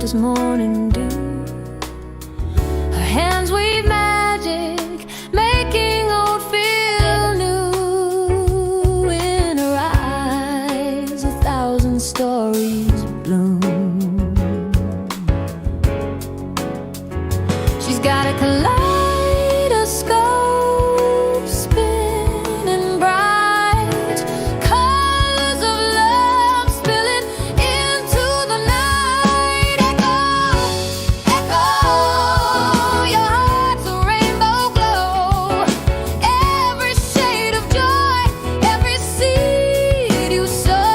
as morning dew. Her hands weave magic, making old feel new. In her eyes, 1,000 stories bloom. She's got a kaleidoscope spinning bright, colors of love spilling into the night. Echo, echo, your heart's a rainbow glow. Every shade of joy, every seed you sow.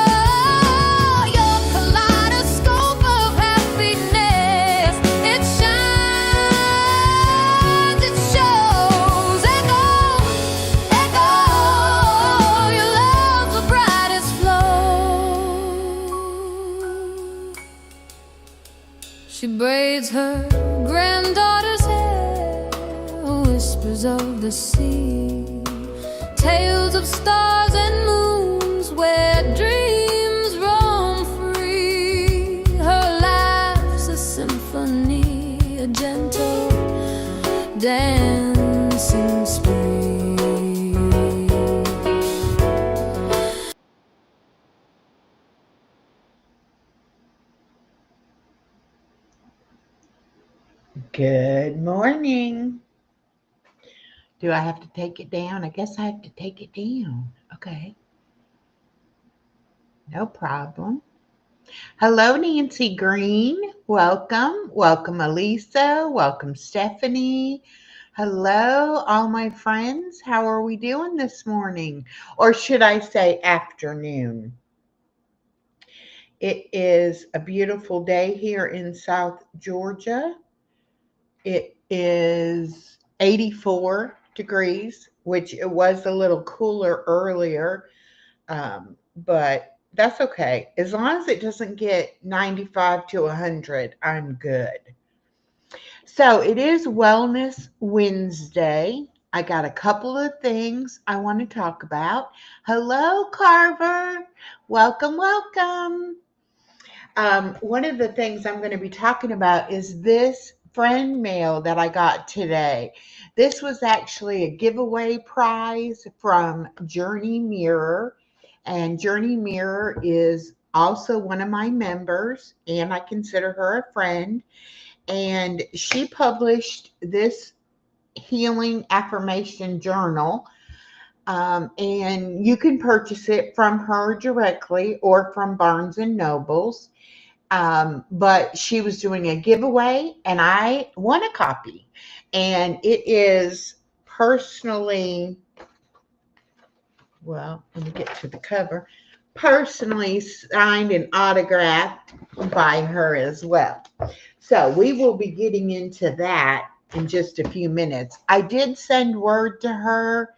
Your kaleidoscope of happiness, it shines, it shows. Echo, echo, your love's the brightest flow. She braids her granddaughter's hair, whispers of the sea, tales of stars and moons where dreams roam free. Her laugh's a symphony, a gentle dancing spree. Good morning. Do I have to take it down? I guess I have to take it down. Okay. No problem. Hello, Nancy Green. Welcome. Welcome, Elisa. Welcome, Stephanie. Hello, all my friends. How are we doing this morning? Or should I say afternoon? It is a beautiful day here in South Georgia. It is 84 degrees, which it was a little cooler earlier, but that's okay. As long as it doesn't get 95 to 100, I'm good. So it is Wellness Wednesday. I got a couple of things I want to talk about. Hello, Carver. Welcome, welcome. One of the things I'm going to be talking about is this friend mail that I got today. This was actually a giveaway prize from Journey Mirror, and Journey Mirror is also one of my members, and I consider her a friend. And she published this healing affirmation journal, and you can purchase it from her directly or from Barnes and Nobles. But she was doing a giveaway and I won a copy, and it is personally, well, let me get to the cover, personally signed and autographed by her as well. So we will be getting into that in just a few minutes. I did send word to her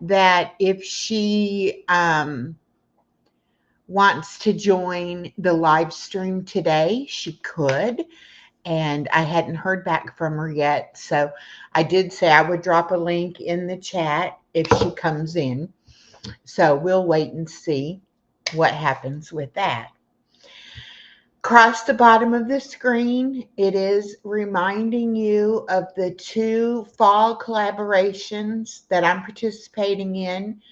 that if she, wants to join the live stream today, she could. And I hadn't heard back from her yet. So I did say I would drop a link in the chat if she comes in. So we'll wait and see what happens with that. Across the bottom of the screen, it is reminding you of the 2 fall collaborations that I'm participating in.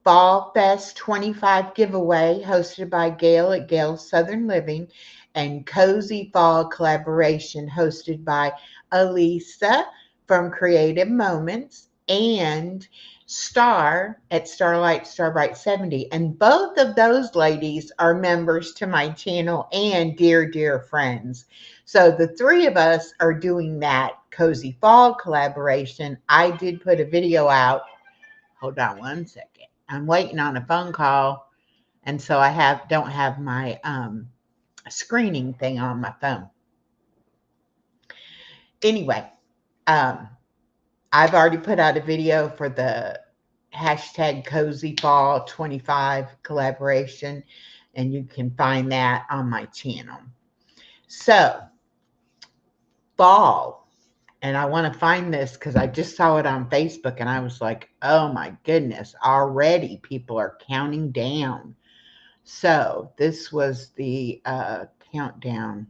Fall Fest 25 giveaway hosted by Gail at Gail's Southern Living, and Cozy Fall collaboration hosted by Elisa from Creative Moments and Star at Starlight Starbright 70. And both of those ladies are members to my channel and dear friends. So the 3 of us are doing that Cozy Fall collaboration. I did put a video out. Hold on one second. I'm waiting on a phone call, and so I don't have my screening thing on my phone. Anyway, I've already put out a video for the hashtag Cozy Fall 25 collaboration, and you can find that on my channel. So, fall. And I want to find this because I just saw it on Facebook and I was like, oh my goodness, already people are counting down. So this was the countdown.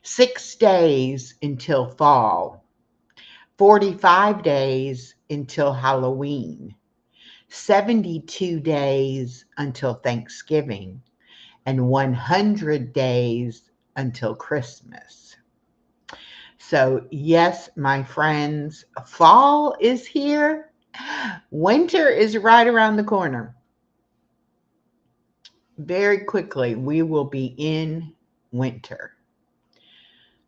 6 days until fall, 45 days until Halloween, 72 days until Thanksgiving, and 100 days until Christmas. So, yes, my friends, fall is here. Winter is right around the corner. Very quickly, we will be in winter.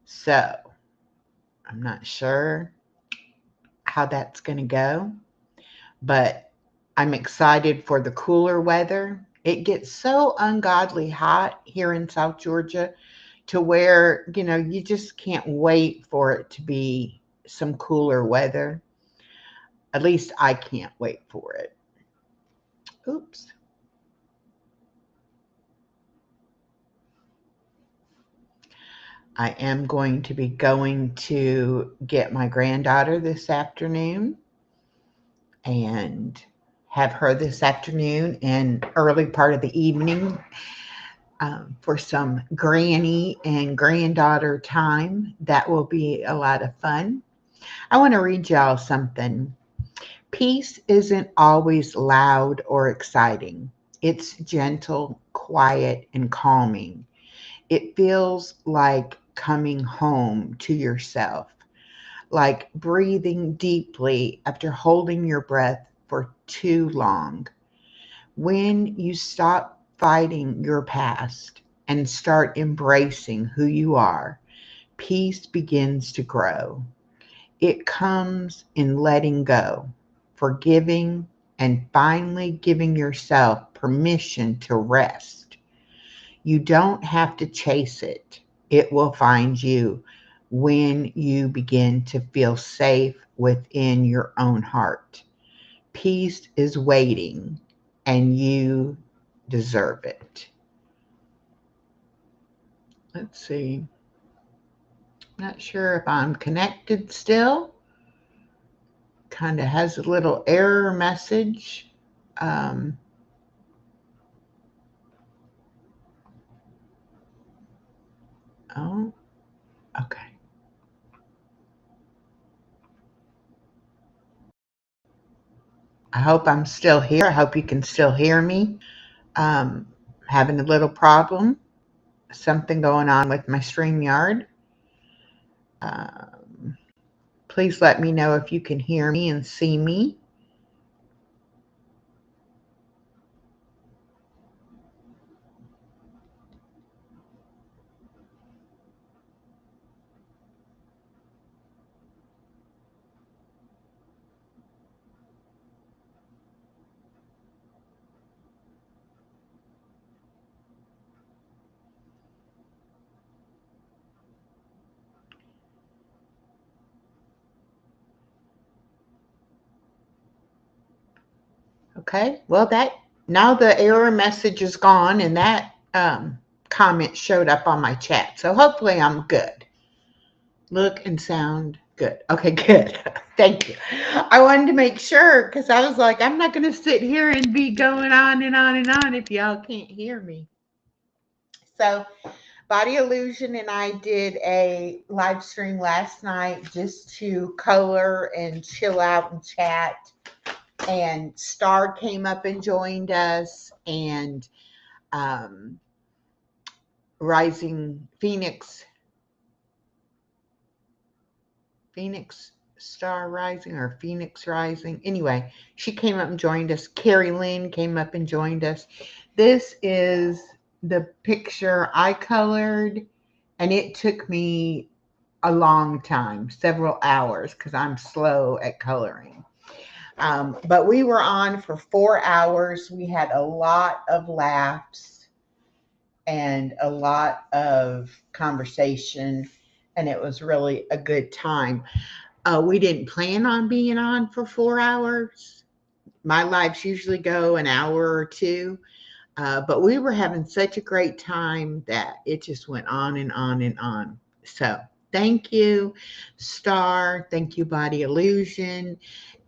So, I'm not sure how that's going to go, but I'm excited for the cooler weather. It gets so ungodly hot here in South Georgia to where, you just can't wait for it to be some cooler weather. At least I can't wait for it. Oops. I am going to be going to get my granddaughter this afternoon and have her this afternoon and early part of the evening for some granny and granddaughter time. That will be a lot of fun. I want to read y'all something. Peace isn't always loud or exciting. It's gentle, quiet, and calming. It feels like coming home to yourself, like breathing deeply after holding your breath for too long. When you stop fighting your past and start embracing who you are, peace begins to grow. It comes in letting go, forgiving, and finally giving yourself permission to rest. You don't have to chase it. It will find you when you begin to feel safe within your own heart. Peace is waiting, and you deserve it. Let's see. Not sure if I'm connected still. Kind of has a little error message. Um, oh, okay. I hope I'm still here. I hope you can still hear me. Um, Having a little problem. Something going on with my StreamYard. Um, please let me know if you can hear me and see me. Okay, well, that now the error message is gone and that comment showed up on my chat. So hopefully I'm good. Look and sound good. Okay, good. Thank you. I wanted to make sure because I was like, I'm not going to sit here and be going on and on and on if y'all can't hear me. So, Body Illusion and I did a live stream last night just to color and chill out and chat. And Star came up and joined us, and um, Rising Phoenix Star Rising or Phoenix Rising. Anyway, she came up and joined us. Carrie Lynn came up and joined us. This is the picture I colored, and it took me a long time, several hours, because I'm slow at coloring. But we were on for 4 hours. We had a lot of laughs and a lot of conversation, and it was really a good time. We didn't plan on being on for 4 hours. My lives usually go an hour or two, but we were having such a great time that it just went on and on and on. So thank you, Star. Thank you, Body Illusion.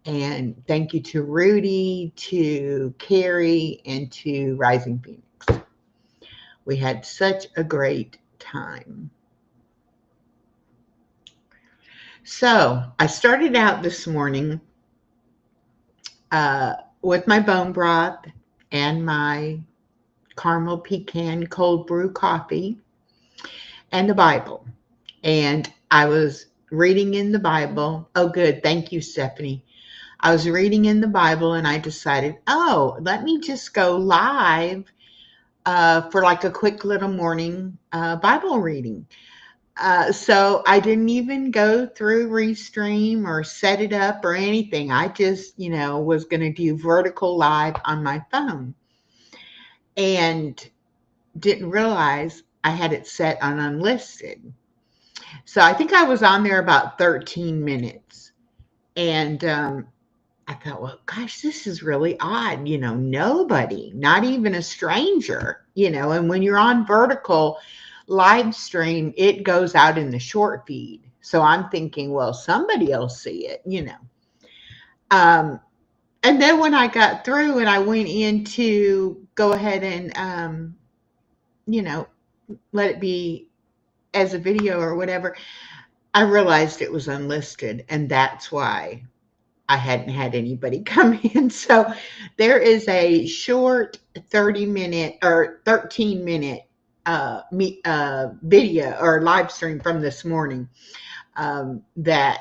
And thank you to Rudy, to Carrie, and to Rising Phoenix. We had such a great time. So I started out this morning with my bone broth and my caramel pecan cold brew coffee and the Bible. And I was reading in the Bible. Oh, good. Thank you, Stephanie. I was reading in the Bible and I decided, oh, let me just go live for like a quick little morning Bible reading. So I didn't even go through Restream or set it up or anything. I just, was going to do vertical live on my phone and didn't realize I had it set on unlisted. So I think I was on there about 13 minutes. And I thought, well, gosh, this is really odd. Nobody, not even a stranger, and when you're on vertical live stream, it goes out in the short feed. So I'm thinking, well, somebody will see it. Um, and then when I got through and I went in to go ahead and, you know, let it be as a video or whatever, I realized it was unlisted. And that's why I hadn't had anybody come in. So there is a short 30-minute or 13-minute video or live stream from this morning that,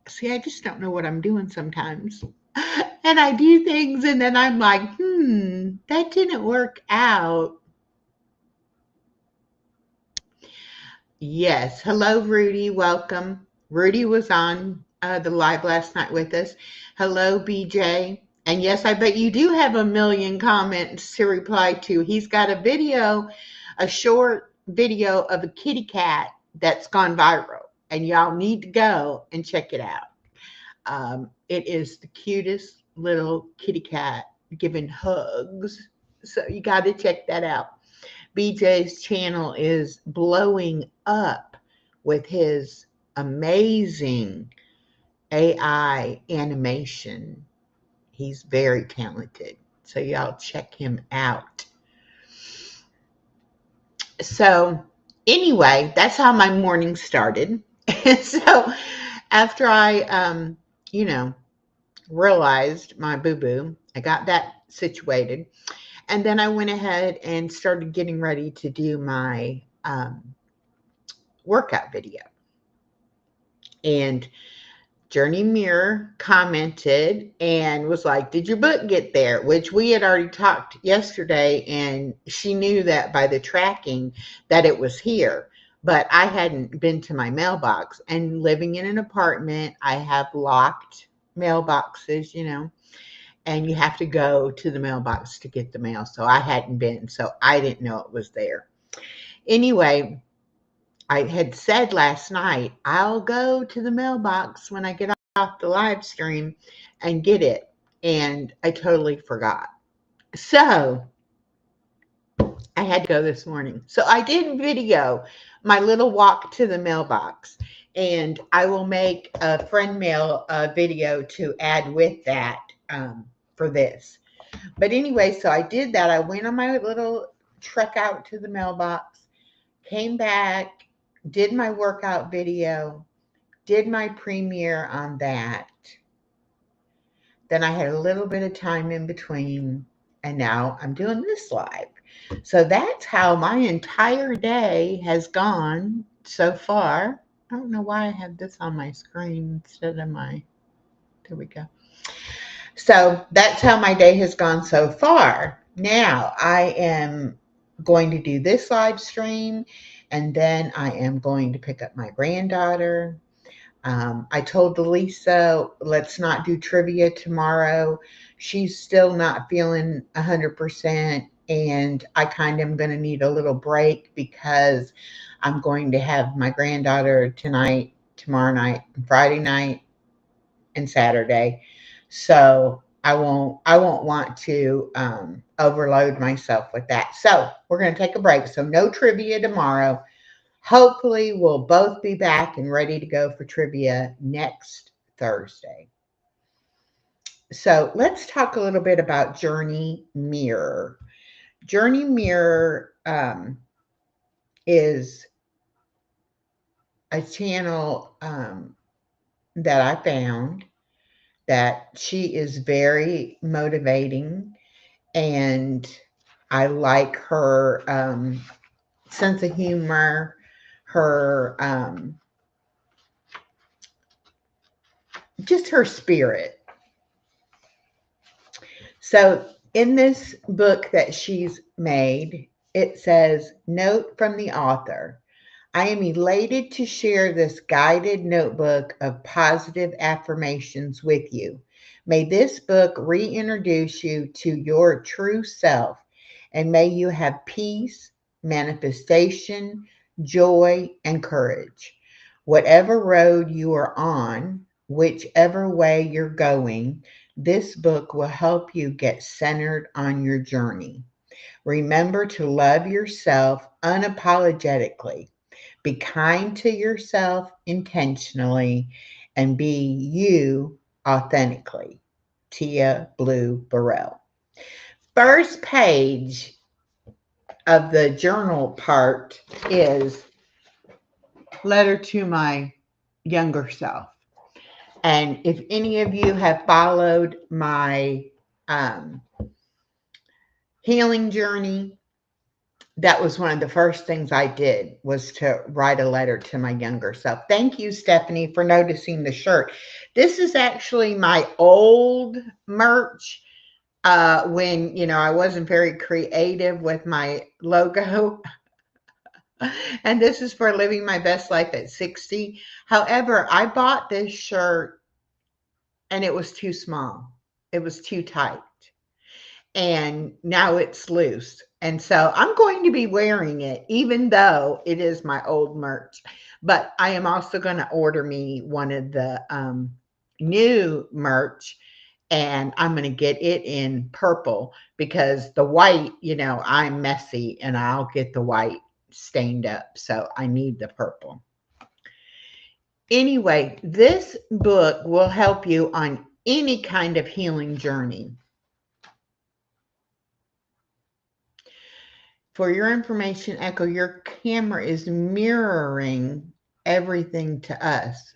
see, I just don't know what I'm doing sometimes. And I do things and then I'm like, that didn't work out. Yes. Hello, Rudy. Welcome. Rudy was on the live last night with us. Hello, BJ. And yes, I bet you do have a million comments to reply to. He's got a video, a short video of a kitty cat that's gone viral. And y'all need to go and check it out. It is the cutest little kitty cat giving hugs. So you got to check that out. BJ's channel is blowing up with his amazing AI animation. He's very talented. So y'all check him out. So anyway, that's how my morning started. So after I, realized my boo-boo, I got that situated. And then I went ahead and started getting ready to do my workout video. And Journey Mirror commented and was like, did your book get there? Which we had already talked yesterday, and she knew that by the tracking that it was here. But I hadn't been to my mailbox. And living in an apartment, I have locked mailboxes, and you have to go to the mailbox to get the mail. So I hadn't been, so I didn't know it was there. Anyway, I had said last night, I'll go to the mailbox when I get off the live stream and get it. And I totally forgot. So I had to go this morning. So I did video my little walk to the mailbox. And I will make a friend mail video to add with that for this. But anyway, so I did that. I went on my little trek out to the mailbox, came back, did my workout video, did my premiere on that. Then I had a little bit of time in between, and now I'm doing this live. So that's how my entire day has gone so far. I don't know why I have this on my screen instead of there we go. So that's how my day has gone so far. Now I am going to do this live stream, and then I am going to pick up my granddaughter. I told Lisa, let's not do trivia tomorrow. She's still not feeling 100%, and I kind of am going to need a little break because I'm going to have my granddaughter tonight, tomorrow night, Friday night, and Saturday. So I won't want to overload myself with that. So we're going to take a break. So no trivia tomorrow. Hopefully we'll both be back and ready to go for trivia next Thursday. So let's talk a little bit about Journey Mirror. Journey Mirror is a channel that I found that she is very motivating, and I like her sense of humor, her just her spirit. So in this book that she's made, it says, note from the author. I am elated to share this guided notebook of positive affirmations with you. May this book reintroduce you to your true self, and may you have peace, manifestation, joy, and courage. Whatever road you are on, whichever way you're going, this book will help you get centered on your journey. Remember to love yourself unapologetically. Be kind to yourself intentionally, and be you authentically. Tia Blue Burrell. First page of the journal part is letter to my younger self. And if any of you have followed my healing journey, that was one of the first things I did, was to write a letter to my younger self. Thank you, Stephanie, for noticing the shirt. This is actually my old merch when, I wasn't very creative with my logo. And this is for living my best life at 60. However, I bought this shirt and it was too small. It was too tight. And now it's loose. And so I'm going to be wearing it, even though it is my old merch. But I am also going to order me one of the new merch, and I'm going to get it in purple, because the white, I'm messy and I'll get the white stained up. So I need the purple. Anyway, this book will help you on any kind of healing journey. For your information, Echo, your camera is mirroring everything to us.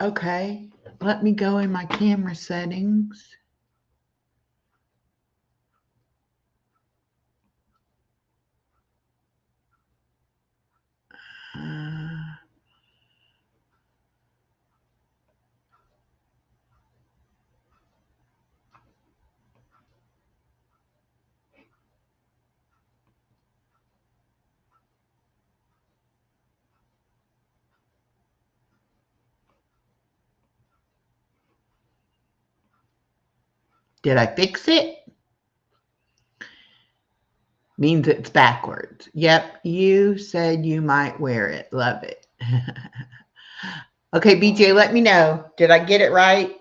Okay, let me go in my camera settings. Did I fix it? Means it's backwards. Yep, you said you might wear it. Love it. Okay, BJ, let me know. Did I get it right?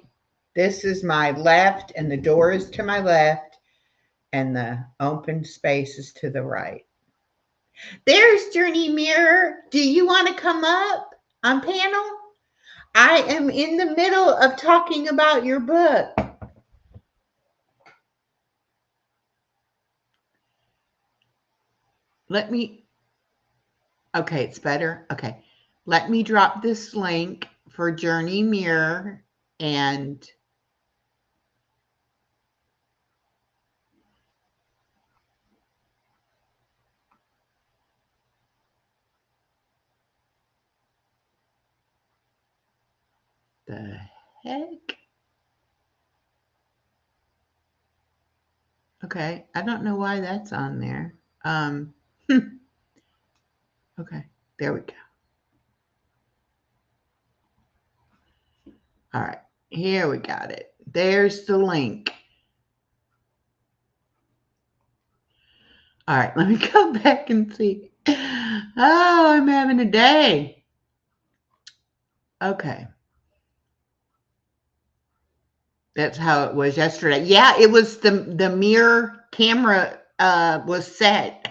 This is my left, and the door is to my left, and the open space is to the right. There's Journey Mirror. Do you want to come up on panel? I am in the middle of talking about your book. Okay, it's better. Okay, let me drop this link for Journey Mirror, and the heck? Okay, I don't know why that's on there. Okay, there we go. All right, here we got it. There's the link. All right, let me go back and see. Oh, I'm having a day. Okay. That's how it was yesterday. Yeah, it was the mirror camera was set.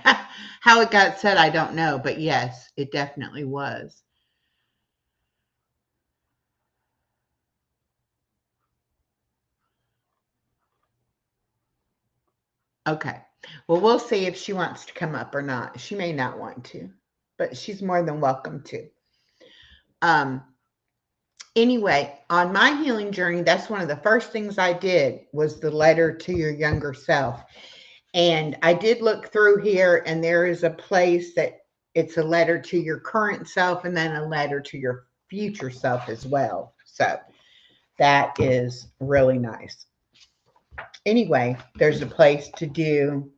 How it got set, I don't know, but yes, it definitely was. Okay. Well, we'll see if she wants to come up or not. She may not want to. but she's more than welcome to. Um, anyway, on my healing journey, that's one of the first things I did was the letter to your younger self. And I did look through here, and there is a place that it's a letter to your current self and then a letter to your future self as well. So that is really nice. Anyway, there's a place to do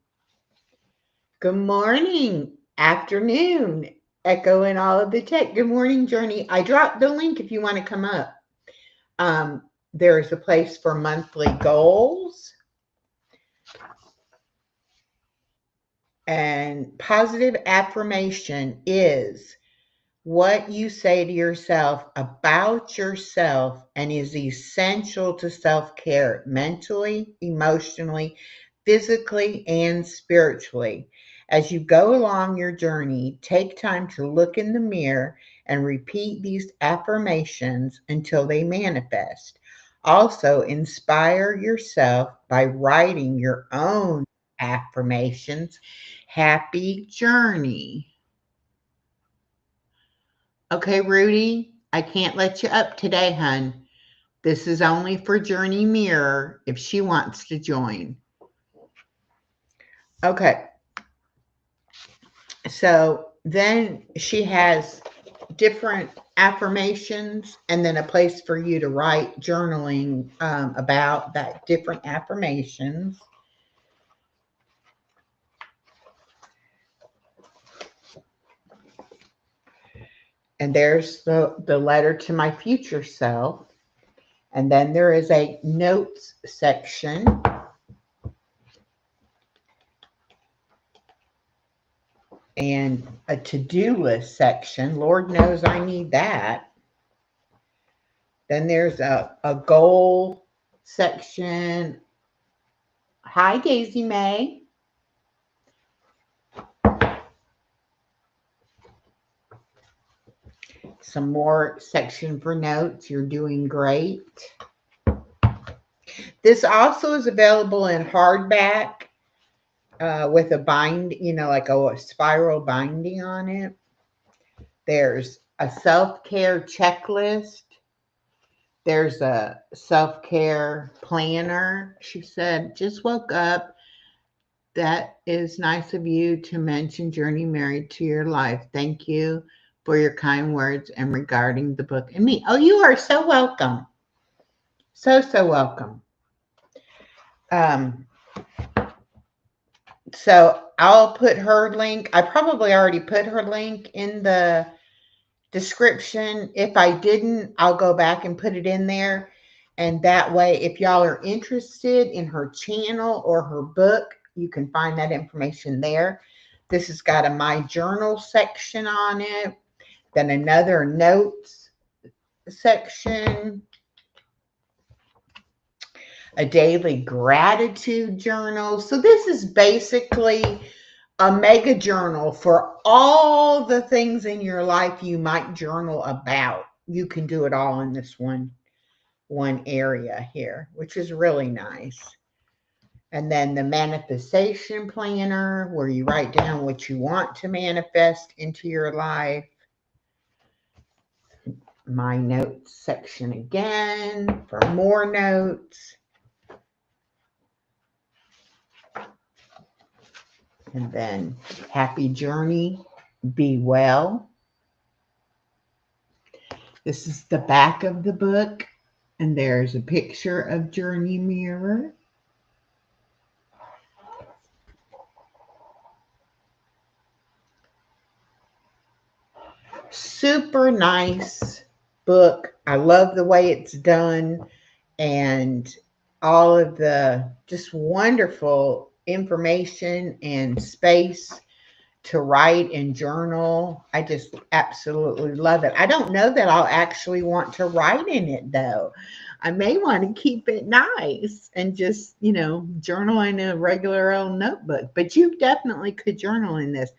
good morning, afternoon, echo in all of the tech. Good morning, Journey. I dropped the link if you want to come up. There is a place for monthly goals and positive affirmation is what you say to yourself about yourself and is essential to self-care mentally, emotionally, physically, and spiritually. As you go along your journey, take time to look in the mirror and repeat these affirmations until they manifest. Also, inspire yourself by writing your own affirmations. Happy journey. Okay, Rudy, I can't let you up today, hun. This is only for Journey Mirror if she wants to join. Okay. So then she has different affirmations and then a place for you to write journaling about that different affirmations. And there's the letter to my future self. And then there is a notes section. And a to-do list section. Lord knows I need that. Then there's a goal section. Hi, Daisy May. Some more section for notes. You're doing great. This also is available in hardback with a bind, like a spiral binding on it. There's a self-care checklist. There's a self-care planner. She said, just woke up. That is nice of you to mention Journey Married to Your Life. Thank you for your kind words and regarding the book and me. Oh, you are so welcome. So welcome. So I'll put her link. I probably already put her link in the description. If I didn't, I'll go back and put it in there. And that way, if y'all are interested in her channel or her book, you can find that information there. This has got a My Journal section on it, then another notes section, a daily gratitude journal. So this is basically a mega journal for all the things in your life you might journal about. You can do it all in this one area here, which is really nice. And then the manifestation planner, where you write down what you want to manifest into your life. My notes section again for more notes. And then happy journey, be well. This is the back of the book, and there's a picture of Journey Mirror. Super nice book. I love the way it's done and all of the just wonderful information and space to write and journal. I just absolutely love it. I don't know that I'll actually want to write in it though. I may want to keep it nice and just, journal in a regular old notebook, but you definitely could journal in this.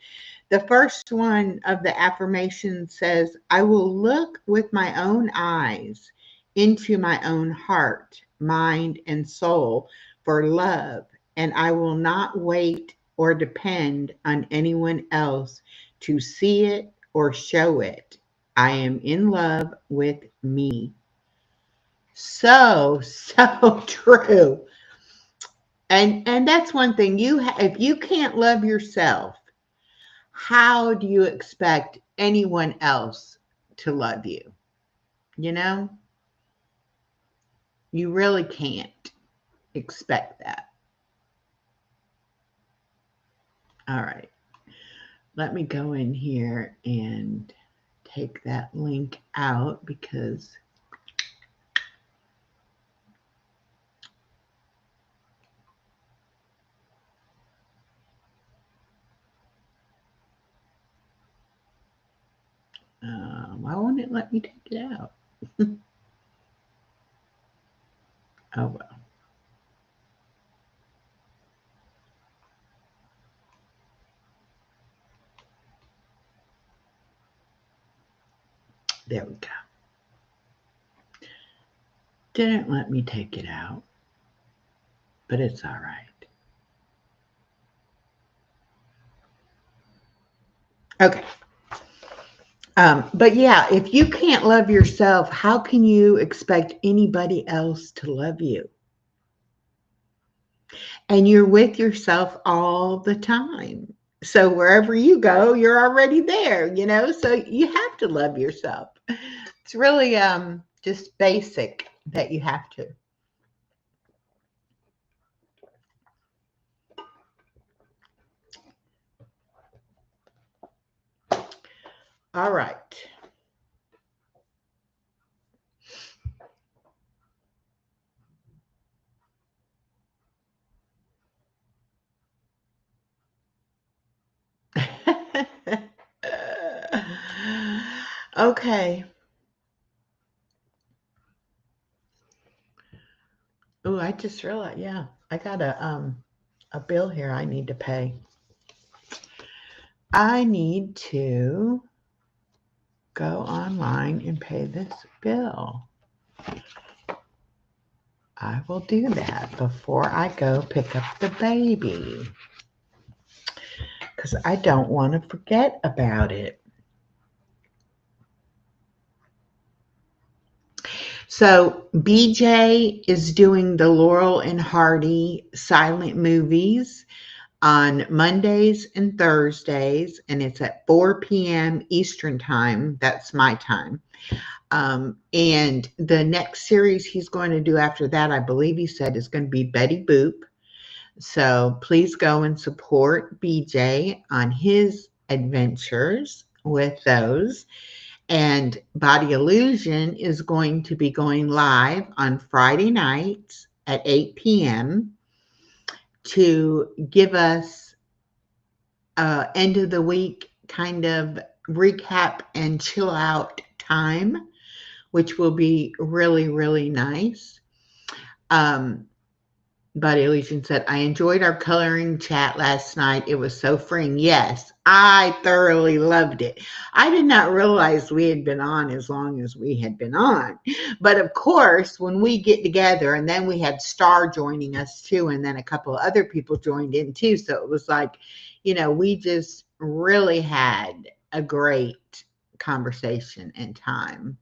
The first one of the affirmations says, I will look with my own eyes into my own heart, mind, and soul for love, and I will not wait or depend on anyone else to see it or show it. I am in love with me. So, so true. And that's one thing. If you can't love yourself, how do you expect anyone else to love you? You know, you really can't expect that. All right. Let me go in here and take that link out because why won't it let me take it out? Oh, well. There we go. Didn't let me take it out, but it's all right. Okay. But yeah, if you can't love yourself, how can you expect anybody else to love you? And you're with yourself all the time. So wherever you go, you're already there, so you have to love yourself. It's really just basic that you have to. All right. Okay. Oh, I just realized, yeah, I got a bill here I need to pay. I need to go online and pay this bill. I will do that before I go pick up the baby because I don't want to forget about it. So BJ is doing the Laurel and Hardy silent movies on Mondays and Thursdays, and it's at 4 p.m. Eastern time. That's my time. And the next series he's going to do after that, I believe he said, is going to be Betty Boop. So please go and support BJ on his adventures with those. And Body Illusion is going to be going live on Friday nights at 8 p.m. to give us end of the week kind of recap and chill out time, which will be really, really nice. Body Illusion said, I enjoyed our coloring chat last night. It was so freeing. Yes, I thoroughly loved it. I did not realize we had been on as long as we had been on. But of course, when we get together, and then we had Star joining us too, and then a couple of other people joined in too. So it was like, we just really had a great conversation and time.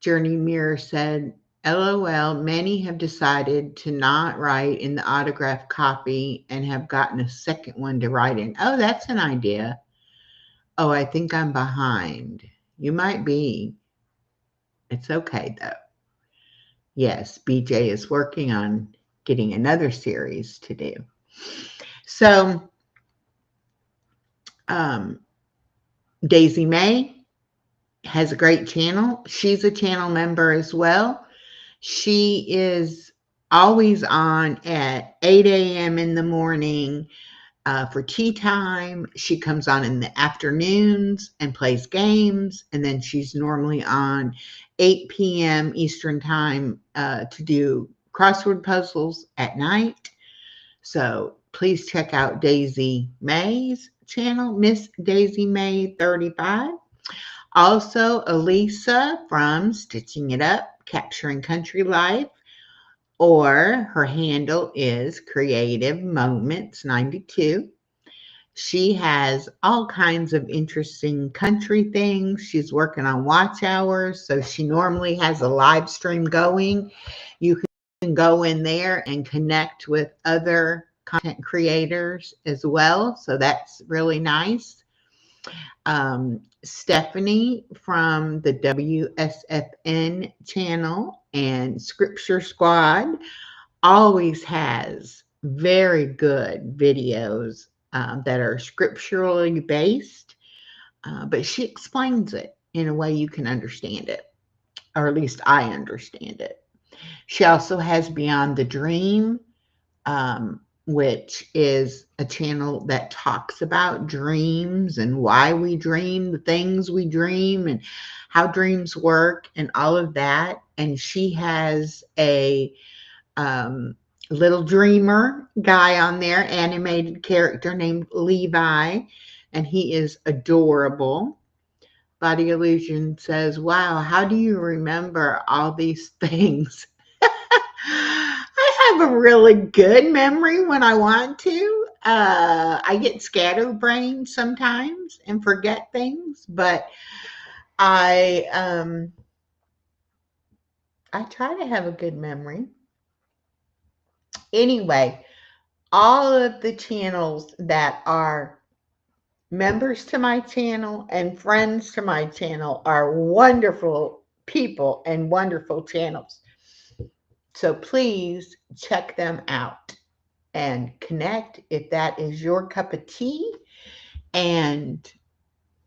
Journey Mirror said, LOL, many have decided to not write in the autograph copy and have gotten a second one to write in. Oh, that's an idea. Oh, I think I'm behind. You might be. It's okay, though. Yes, BJ is working on getting another series to do. So, Daisy May has a great channel. She's a channel member as well. She is always on at 8 a.m. in the morning for tea time. She comes on in the afternoons and plays games. And then she's normally on 8 p.m. Eastern time to do crossword puzzles at night. So please check out Daisy May's channel, Miss Daisy May 35. Also, Elisa from Stitching It Up, Capturing Country Life, or her handle is Creative Moments 92. She has all kinds of interesting country things. She's working on watch hours, so she normally has a live stream going. You can go in there and connect with other content creators as well, so that's really nice. Stephanie from the WSFN channel and Scripture Squad always has very good videos that are scripturally based, but she explains it in a way you can understand it, or at least I understand it. She also has Beyond the Dream, which is a channel that talks about dreams and why we dream, the things we dream, and how dreams work, and all of that. And she has a um, little dreamer guy on there, animated character named Levi, and he is adorable. Body Illusion says, wow, how do you remember all these things? I have a really good memory when I want to. I get scatterbrained sometimes and forget things, but I I try to have a good memory. Anyway, all of the channels that are members to my channel and friends to my channel are wonderful people and wonderful channels. So please check them out and connect if that is your cup of tea, and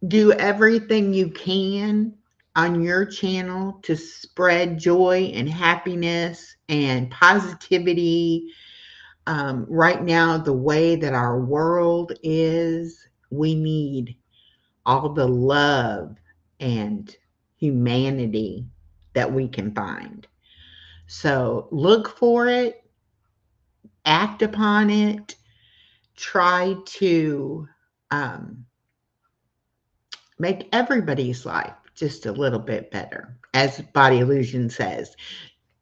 do everything you can on your channel to spread joy and happiness and positivity. Right now, the way that our world is, we need all the love and humanity that we can find. So look for it, act upon it, try to um, make everybody's life just a little bit better. As Body Illusion says,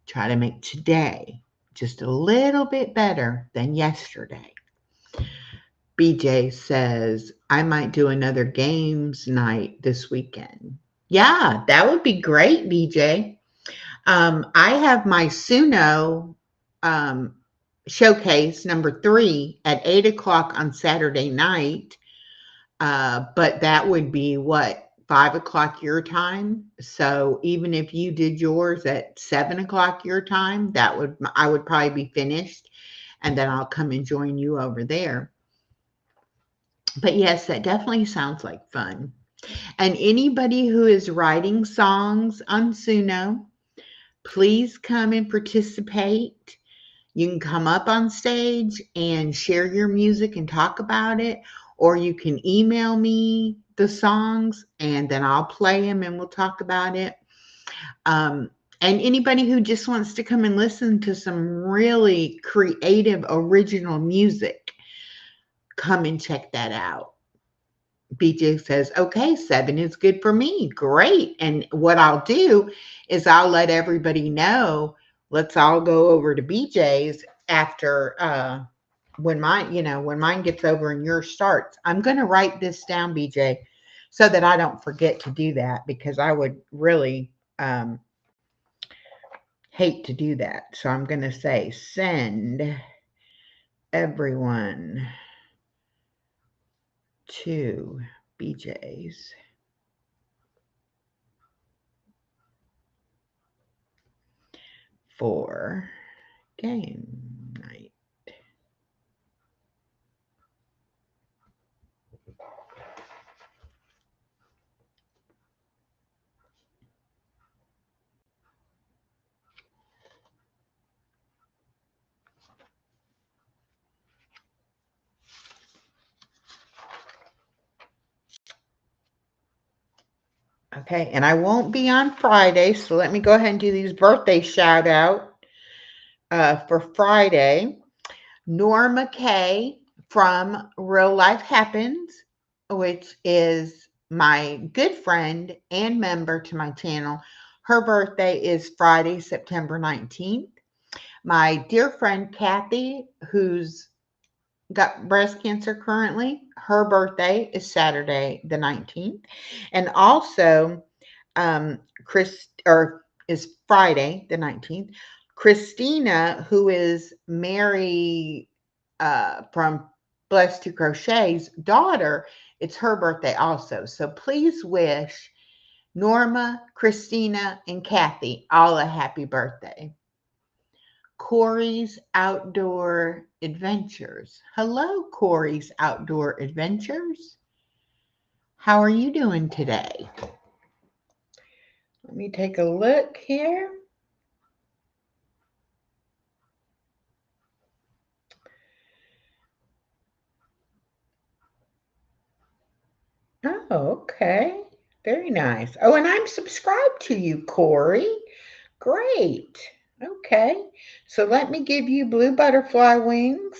try to make today just a little bit better than yesterday. BJ says, I might do another games night this weekend. Yeah, that would be great, BJ. I have my Suno um, showcase number 3 at 8 o'clock on Saturday night. But that would be what, 5 o'clock your time. So even if you did yours at 7 o'clock your time, I would probably be finished, and then I'll come and join you over there. But yes, that definitely sounds like fun. And anybody who is writing songs on Suno, please come and participate. You can come up on stage and share your music and talk about it, or you can email me the songs and then I'll play them and we'll talk about it. And anybody who just wants to come and listen to some really creative, original music, come and check that out. BJ says, okay, 7 is good for me. Great. And what I'll do is I'll let everybody know. Let's all go over to BJ's after when mine gets over and yours starts. I'm going to write this down, BJ, so that I don't forget to do that, because I would really hate to do that. So I'm going to say, send everyone to BJ's for game night. Okay, and I won't be on Friday, so let me go ahead and do these birthday shout out for Friday. Norma Kay from Real Life Happens, which is my good friend and member to my channel. Her birthday is Friday, September 19th. My dear friend Kathy, who's got breast cancer currently. Her birthday is Saturday the 19th. And also, is Friday the 19th. Christina, who is Mary from Blessed to Crochet's daughter, it's her birthday also. So please wish Norma, Christina, and Kathy all a happy birthday. Corey's Outdoor Adventures. Hello, Corey's Outdoor Adventures. How are you doing today? Let me take a look here. Oh, okay. Very nice. Oh, and I'm subscribed to you, Corey. Great. Okay. So let me give you blue butterfly wings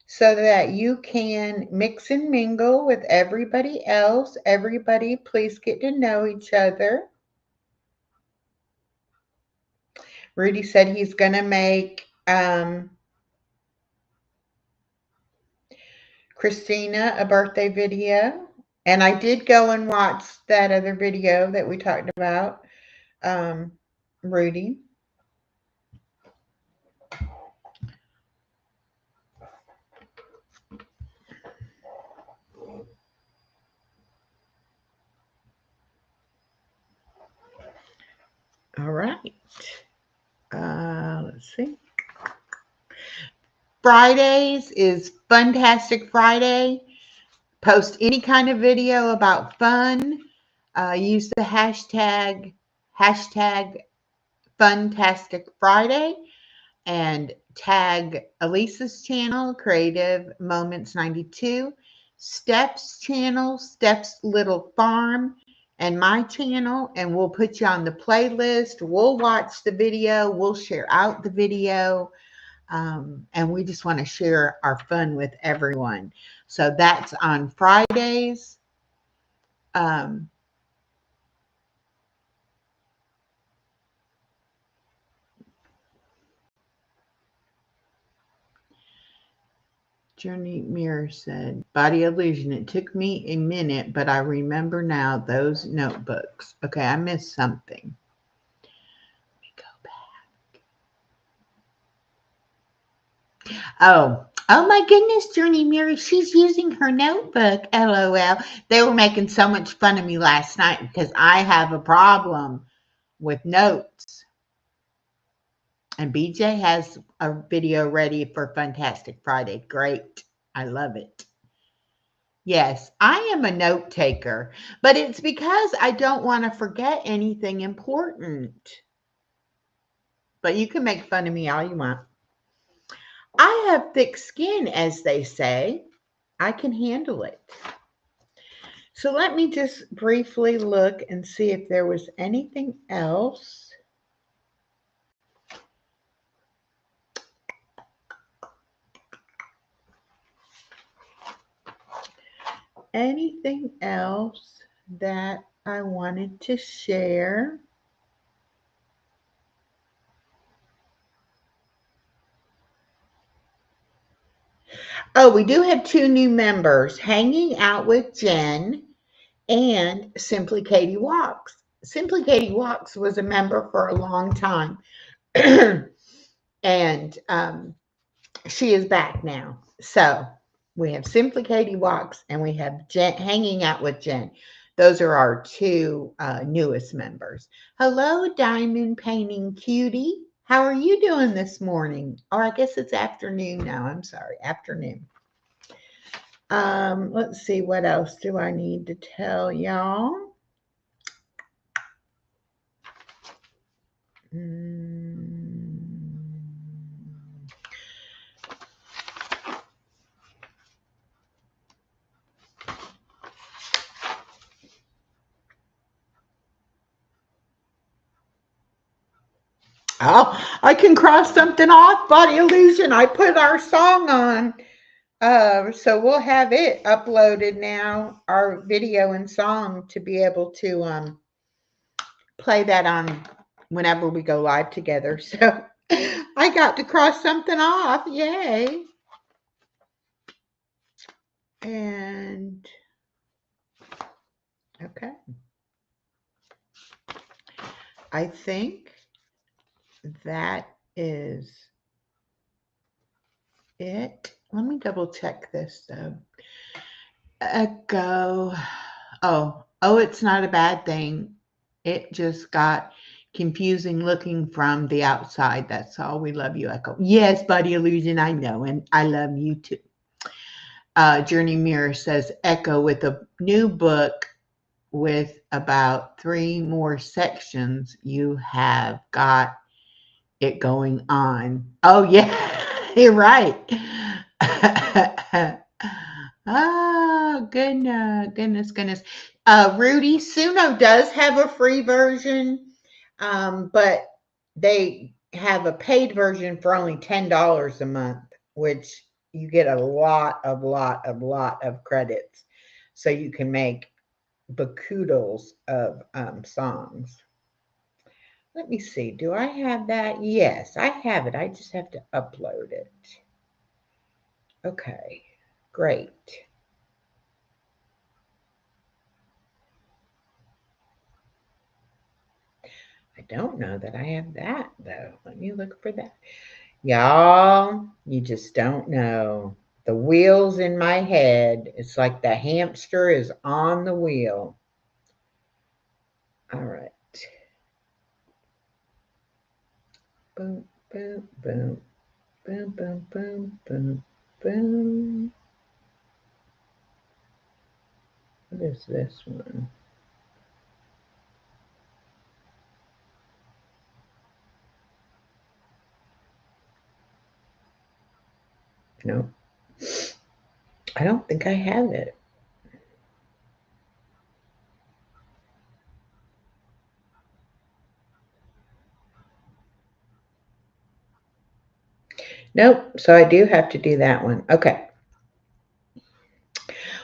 so that you can mix and mingle with everybody else. Everybody, please get to know each other. Rudy said he's going to make Christina a birthday video. And I did go and watch that other video that we talked about, Rudy. All right. Let's see. Fridays is Funtastic Friday. Post any kind of video about fun. Use the hashtag Funtastic Friday and tag Elisa's channel, Creative Moments 92, Steph's channel, Steph's Little Farm, and my channel, and we'll put you on the playlist. We'll watch the video. We'll share out the video. And we just want to share our fun with everyone. So that's on Fridays. Journey Mirror said, Body Illusion. It took me a minute, but I remember now those notebooks. Okay, I missed something. Let me go back. Oh my goodness, Journey Mirror. She's using her notebook. LOL. They were making so much fun of me last night because I have a problem with notes. And BJ has a video ready for Funtastic Friday. Great. I love it. Yes, I am a note taker, but it's because I don't want to forget anything important. But you can make fun of me all you want. I have thick skin, as they say. I can handle it. So let me just briefly look and see if there was anything else. Anything else that I wanted to share? Oh, we do have 2 new members, Hanging Out with Jen and Simply Katie Walks. Simply Katie Walks was a member for a long time. And she is back now. So we have Simply Katie Walks and we have Jen, Hanging Out with Jen. Those are our 2 newest members. Hello, Diamond Painting Cutie. How are you doing this morning? Or I guess it's afternoon now. I'm sorry, afternoon. Let's see, what else do I need to tell y'all? Oh, I can cross something off, Body Illusion. I put our song on. So we'll have it uploaded now, our video and song, to be able to play that on whenever we go live together. So I got to cross something off. Yay. And okay. I think that is it. Let me double check this though. Echo. Oh, it's not a bad thing. It just got confusing looking from the outside. That's all. We love you, Echo. Yes, Buddy Illusion, I know, and I love you too. Journey Mirror says Echo with a new book with about 3 more sections. You have got it going on. Oh, yeah, you're right. Oh, goodness. Rudy, Suno does have a free version, but they have a paid version for only $10 a month, which you get a lot of credits. So you can make bakoodles of songs. Let me see. Do I have that? Yes, I have it. I just have to upload it. Okay, great. I don't know that I have that though. Let me look for that. Y'all, you just don't know. The wheels in my head, it's like the hamster is on the wheel. All right. Boom, boom, boom, boom, boom, boom, boom, boom. What is this one? No, I don't think I have it. Nope. So I do have to do that one. Okay.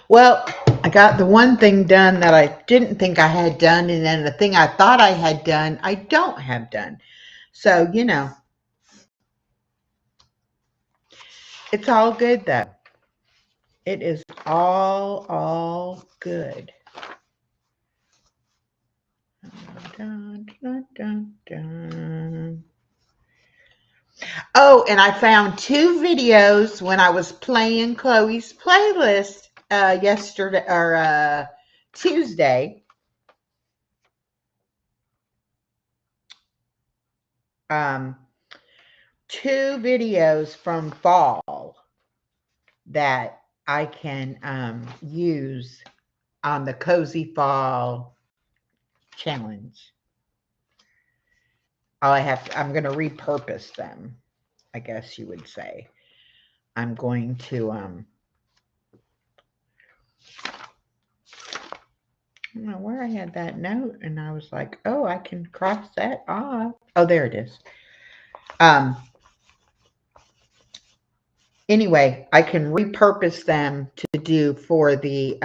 Well, I got the one thing done that I didn't think I had done, and then the thing I thought I had done, I don't have done. So, it's all good though. It is all good. Dun, dun, dun, dun. Oh, and I found 2 videos when I was playing Chloe's playlist yesterday or Tuesday. 2 videos from fall that I can use on the Cozy Fall Challenge. I'm going to repurpose them, I guess you would say. I'm going to, I don't know where I had that note, and I was like, oh, I can cross that off. Oh, there it is. Anyway, I can repurpose them to do for the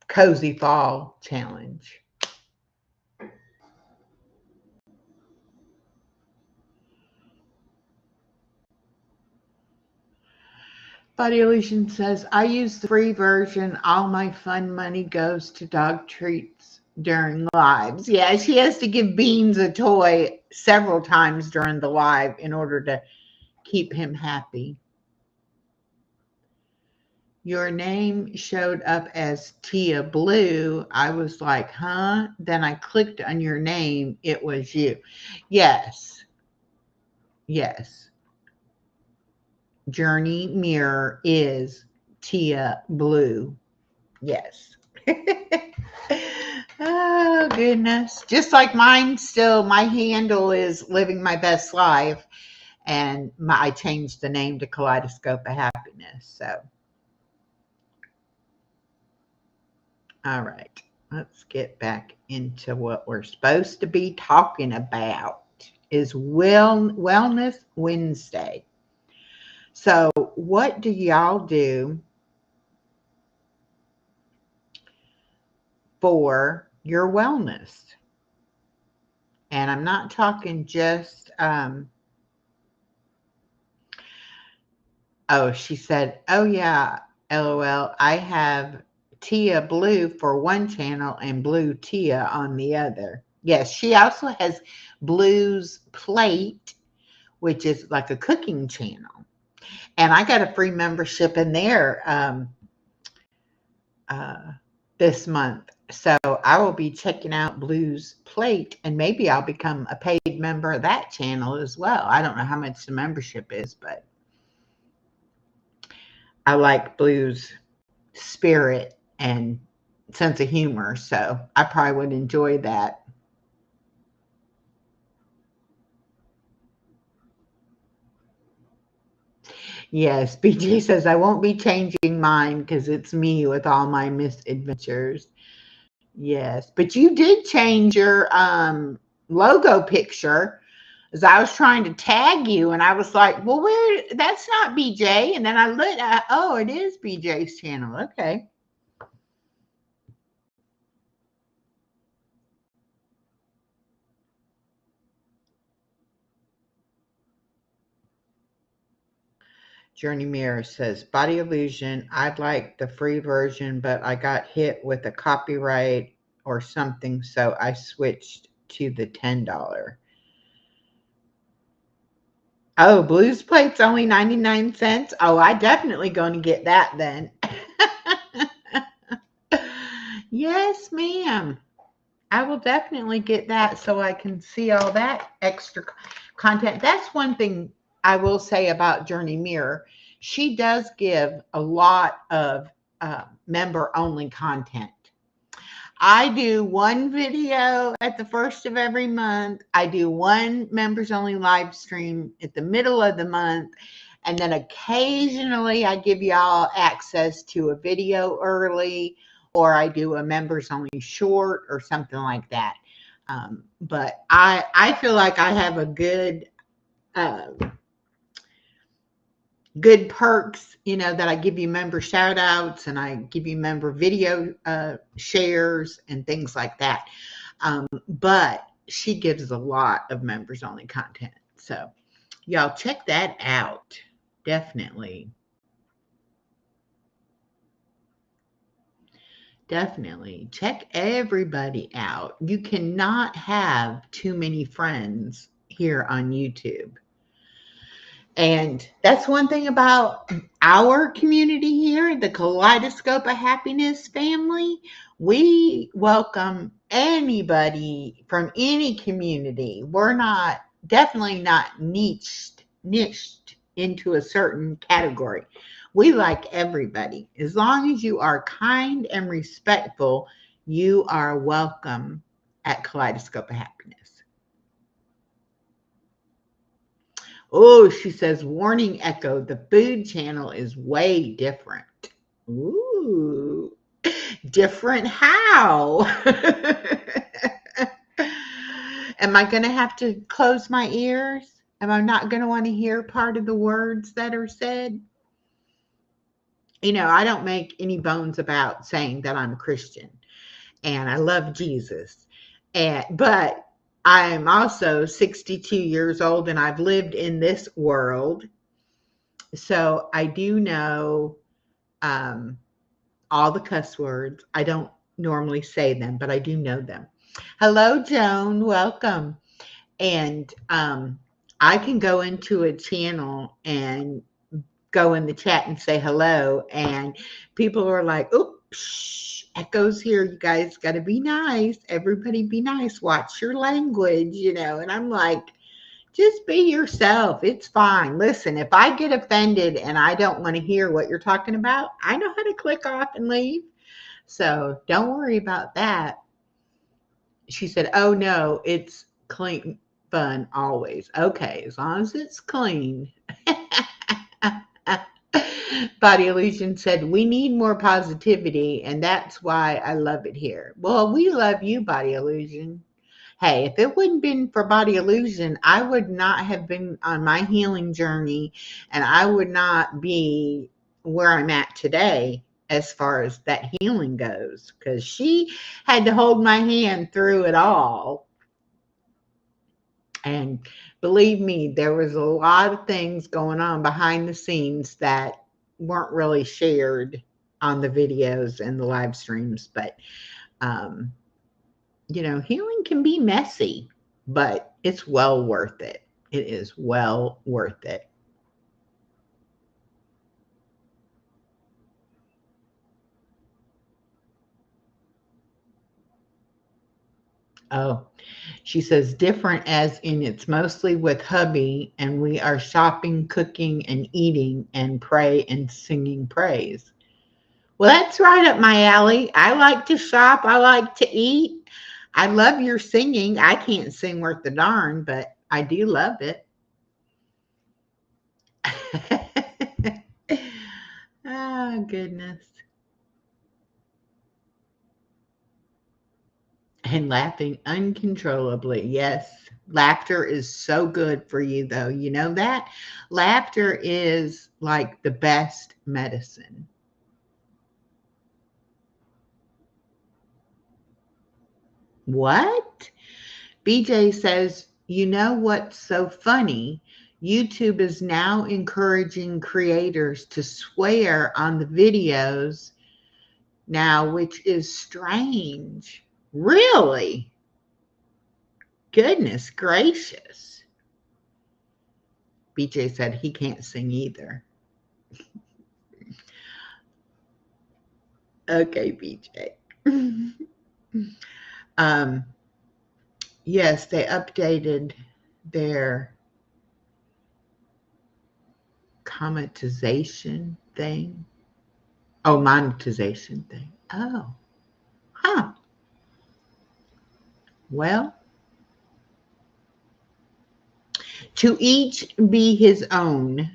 Cozy Fall Challenge. Body Illusion says, I use the free version. All my fun money goes to dog treats during lives. Yeah, she has to give Beans a toy several times during the live in order to keep him happy. Your name showed up as Tia Blue. I was like, huh? Then I clicked on your name. It was you. Yes. Journey Mirror is Tia Blue. Yes. Oh, goodness. Just like mine, still, my handle is Living My Best Life, and I changed the name to Kaleidoscope of Happiness. So, all right, let's get back into what we're supposed to be talking about is Wellness Wednesday. So, what do y'all do for your wellness? And I'm not talking just Oh, she said, oh yeah, LOL. I have Tia Blue for one channel and Blue Tia on the other. Yes, she also has Blue's Plate, which is like a cooking channel. And I got a free membership in there uh, this month. So I will be checking out Blue's Plate, and maybe I'll become a paid member of that channel as well. I don't know how much the membership is, but I like Blue's spirit and sense of humor, so I probably would enjoy that. Yes, BJ says I won't be changing mine because it's me with all my misadventures. Yes, but you did change your logo picture as I was trying to tag you, and I was like, "Well, where? That's not BJ." And then I looked at, oh, it is BJ's channel. Okay. Journey Mirror says, Body Illusion, I'd like the free version, but I got hit with a copyright or something, so I switched to the $10. Oh, Blues Plate's only 99 cents? Oh, I definitely going to get that then. Yes, ma'am. I will definitely get that so I can see all that extra content. That's one thing I will say about Journey Mirror. She does give a lot of member only content. I do one video at the first of every month. I do one members only live stream at the middle of the month. And then occasionally I give y'all access to a video early, or I do a members only short or something like that. But I feel like I have a good perks, that I give you member shout outs and I give you member video shares and things like that. But she gives a lot of members only content. So y'all check that out. Definitely. Definitely. Check everybody out. You cannot have too many friends here on YouTube. And that's one thing about our community here, the Kaleidoscope of Happiness family. We welcome anybody from any community. We're definitely not niched into a certain category. We like everybody. As long as you are kind and respectful, you are welcome at Kaleidoscope of Happiness. Oh, she says, warning echo, the food channel is way different. Ooh, different how? Am I going to have to close my ears? Am I not going to want to hear part of the words that are said? I don't make any bones about saying that I'm a Christian and I love Jesus. But I'm also 62 years old and I've lived in this world. So I do know all the cuss words. I don't normally say them, but I do know them. Hello, Joan. Welcome. And I can go into a channel and go in the chat and say hello. And people are like, oops, echoes here. You guys got to be nice. Everybody be nice. Watch your language, And I'm like, just be yourself. It's fine. Listen, if I get offended and I don't want to hear what you're talking about, I know how to click off and leave. So don't worry about that. She said, oh no, it's clean fun always. Okay, as long as it's clean. Body Illusion said, we need more positivity, and that's why I love it here. Well, we love you, Body Illusion. Hey, if it wouldn't been for Body Illusion, I would not have been on my healing journey, and I would not be where I'm at today as far as that healing goes, because she had to hold my hand through it all. And believe me, there was a lot of things going on behind the scenes that weren't really shared on the videos and the live streams. But, um, healing can be messy, but it's well worth it. It is well worth it. Oh, she says different as in it's mostly with hubby, and we are shopping, cooking, and eating, and pray and singing praise. Well, that's right up my alley. I like to shop. I like to eat. I love your singing. I can't sing worth the darn, but I do love it. Oh, goodness. And laughing uncontrollably. Yes, laughter is so good for you, though. You know that? Laughter is like the best medicine. What? BJ says, you know what's so funny? YouTube is now encouraging creators to swear on the videos now, which is strange. Really? Goodness gracious. BJ said he can't sing either. Okay, BJ. um, yes, they updated their monetization thing. Oh, monetization thing. Oh, huh. Well, to each be his own.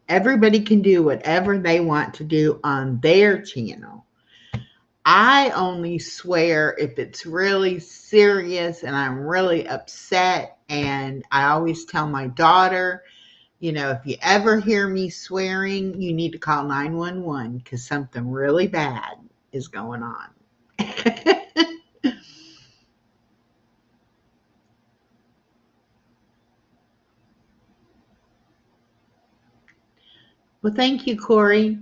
Everybody can do whatever they want to do on their channel. I only swear if it's really serious and I'm really upset. And I always tell my daughter, if you ever hear me swearing, you need to call 911 because something really bad is going on. Well, thank you, Corey.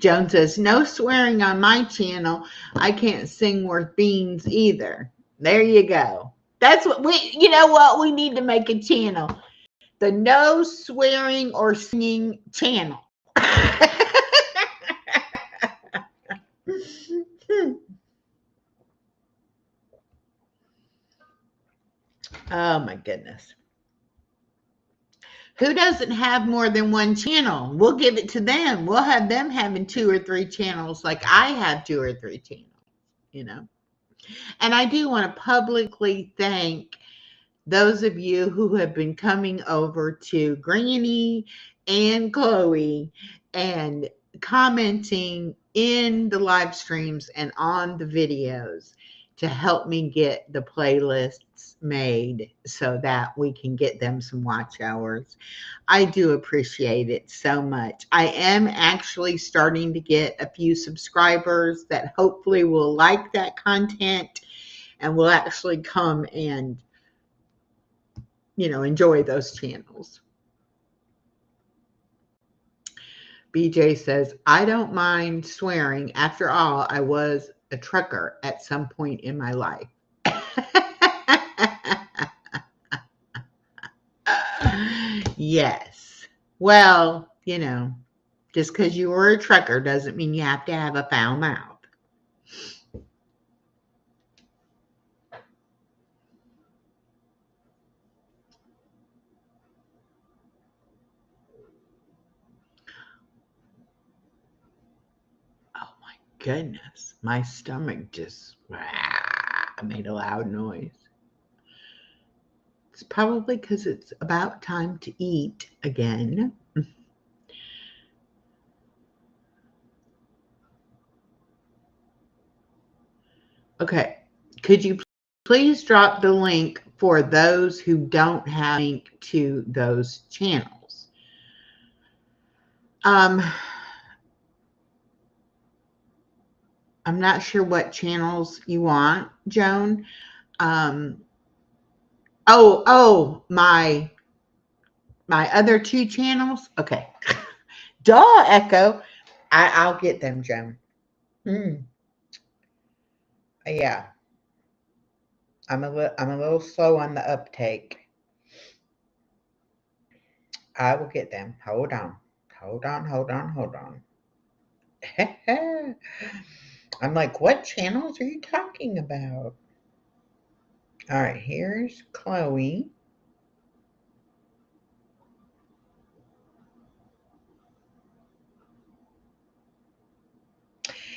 Joan says, no swearing on my channel. I can't sing worth beans either. There you go. That's what you know what? We need to make a channel. The no swearing or singing channel. Oh my goodness. Who doesn't have more than one channel? We'll give it to them. We'll have them having 2 or 3 channels like I have 2 or 3 channels. And I do want to publicly thank those of you who have been coming over to Granny and Chloe and commenting in the live streams and on the videos to help me get the playlists made so that we can get them some watch hours. I do appreciate it so much. I am actually starting to get a few subscribers that hopefully will like that content and will actually come and enjoy those channels. BJ says, I don't mind swearing. After all, I was a trucker at some point in my life. Yes. Well, just because you were a trucker doesn't mean you have to have a foul mouth. Oh my goodness. My stomach just made a loud noise. It's probably because it's about time to eat again. Okay. Could you please drop the link for those who don't have a link to those channels? I'm not sure what channels you want, Joan. Um, my other two channels. Okay, duh, Echo. I'll get them, Joan. Mm, yeah, I'm a little slow on the uptake. I will get them. Hold on, hold on. I'm like, what channels are you talking about? All right, here's Chloe.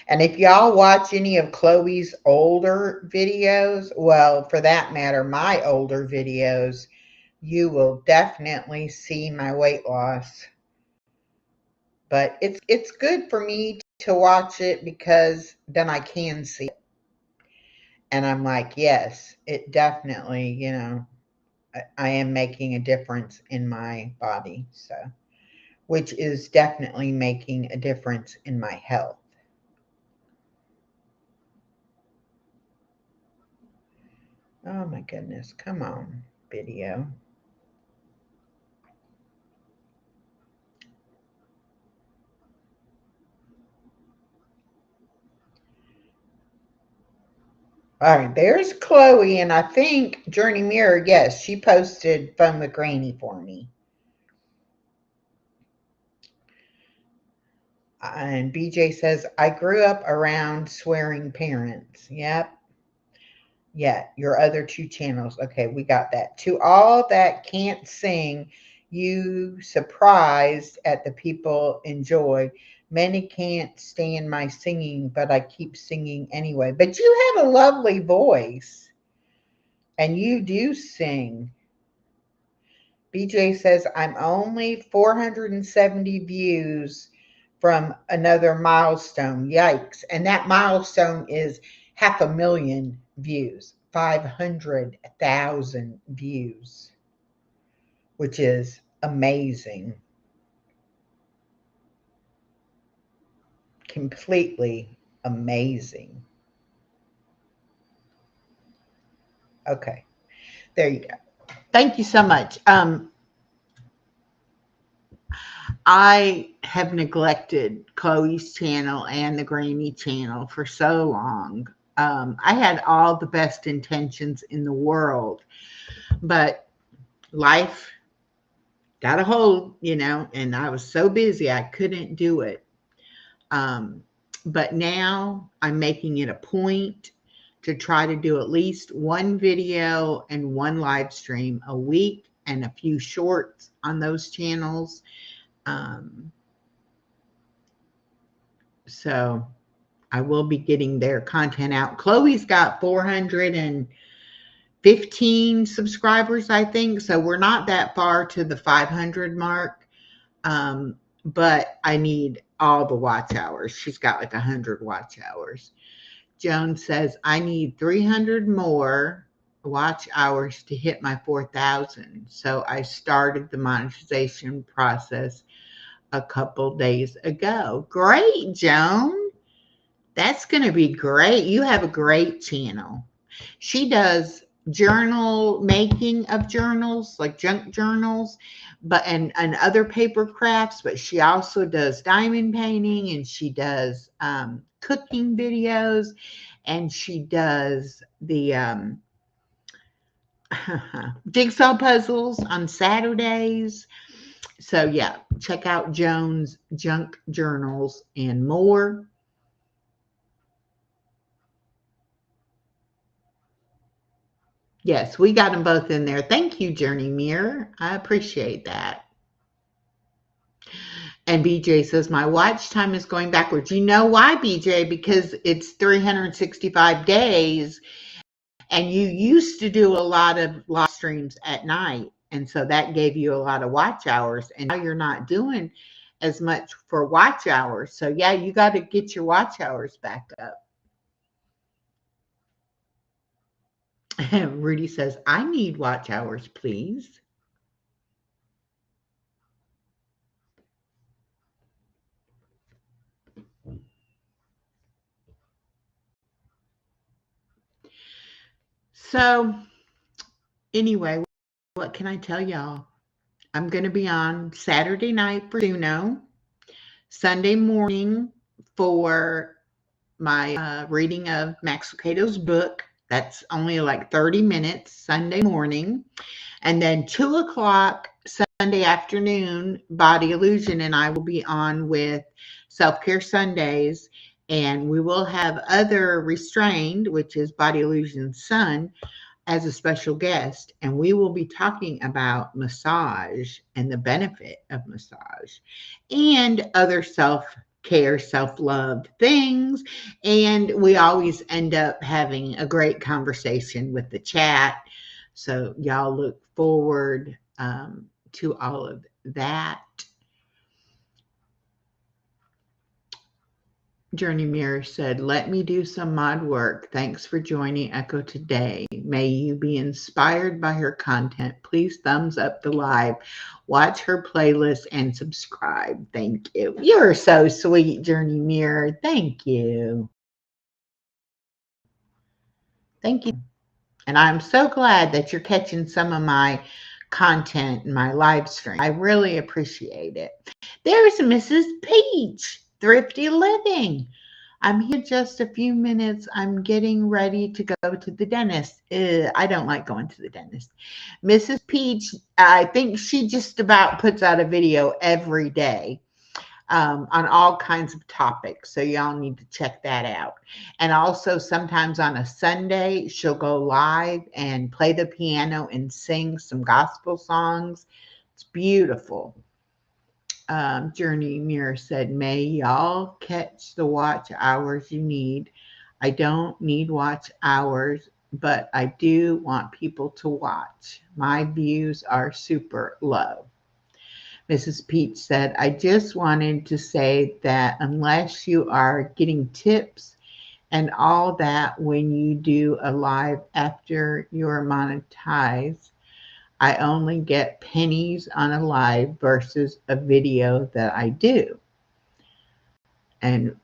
And if y'all watch any of Chloe's older videos, well, for that matter, my older videos, you will definitely see my weight loss. But it's good for me to watch it because then I can see it. And I'm like, yes, it definitely, I am making a difference in my body. So, which is definitely making a difference in my health. Oh my goodness, come on, video. All right, there's Chloe, and I think Journey Mirror, yes, she posted Fun with Granny for me. And BJ says, I grew up around swearing parents. Yep. Yeah, your other two channels. Okay, we got that. To all that can't sing, you surprised at the people enjoy. Many can't stand my singing, but I keep singing anyway. But you have a lovely voice, and you do sing. BJ says, I'm only 470 views from another milestone. Yikes. And that milestone is 500,000 views, 500,000 views, which is amazing. Completely amazing. Okay. There you go. Thank you so much. I have neglected Chloe's channel and the Granny channel for so long. I had all the best intentions in the world, but life got a hold, and I was so busy I couldn't do it. Um, but now I'm making it a point to try to do at least one video and one live stream a week and a few shorts on those channels. Um, so I will be getting their content out. Chloe's got 415 subscribers, I think. So we're not that far to the 500 mark. But I need all the watch hours. She's got like 100 watch hours. Joan says, I need 300 more watch hours to hit my 4,000. So I started the monetization process a couple days ago. Great, Joan. That's going to be great. You have a great channel. She does journal making of journals, like junk journals, but and other paper crafts, but she also does diamond painting, and she does cooking videos, and she does the jigsaw puzzles on Saturdays. So yeah, check out Joan's junk journals and more. Yes, we got them both in there. Thank you, Journey Mirror. I appreciate that. And BJ says, my watch time is going backwards. You know why, BJ? Because it's 365 days, and you used to do a lot of live streams at night. And so that gave you a lot of watch hours. And now you're not doing as much for watch hours. So, yeah, you got to get your watch hours back up. Rudy says, I need watch hours, please. So anyway, what can I tell y'all? I'm going to be on Saturday night for Suno, Sunday morning for my reading of Max Lucado's book. That's only like 30 minutes Sunday morning. And then 2 o'clock Sunday afternoon, Body Illusion and I will be on with Self Care Sundays. And we will have other Restrained, which is Body Illusion's son, as a special guest, and we will be talking about massage and the benefit of massage and other self care, self love things. And we always end up having a great conversation with the chat. So, y'all look forward to all of that. Journey Mirror said, let me do some mod work. Thanks for joining Echo today. May you be inspired by her content. Please thumbs up the live, watch her playlist, and subscribe. Thank you. You're so sweet, Journey Mirror. Thank you. Thank you. And I'm so glad that you're catching some of my content in my live stream. I really appreciate it. There's Mrs. Peach, Thrifty Living. I'm here just a few minutes. I'm getting ready to go to the dentist. I don't like going to the dentist. Mrs. Peach, I think she just about puts out a video every day on all kinds of topics. So y'all need to check that out. And also sometimes on a Sunday, she'll go live and play the piano and sing some gospel songs. It's beautiful. Journey Mirror said, may y'all catch the watch hours you need. I don't need watch hours, but I do want people to watch. My views are super low. Mrs. Peach said, I just wanted to say that unless you are getting tips and all that when you do a live after you're monetized, I only get pennies on a live versus a video that I do. And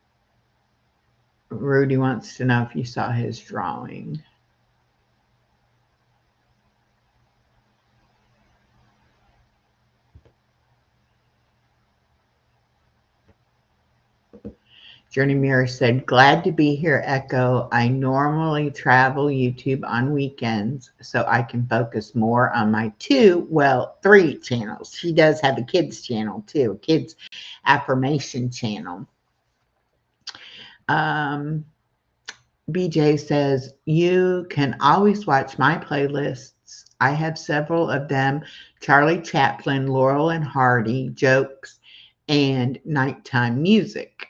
Rudy wants to know if you saw his drawing. Journey Mirror said, glad to be here, Echo. I normally travel YouTube on weekends so I can focus more on my 3 channels. She does have a kids channel too, a kids affirmation channel. BJ says, you can always watch my playlists. I have several of them, Charlie Chaplin, Laurel and Hardy, jokes, and nighttime music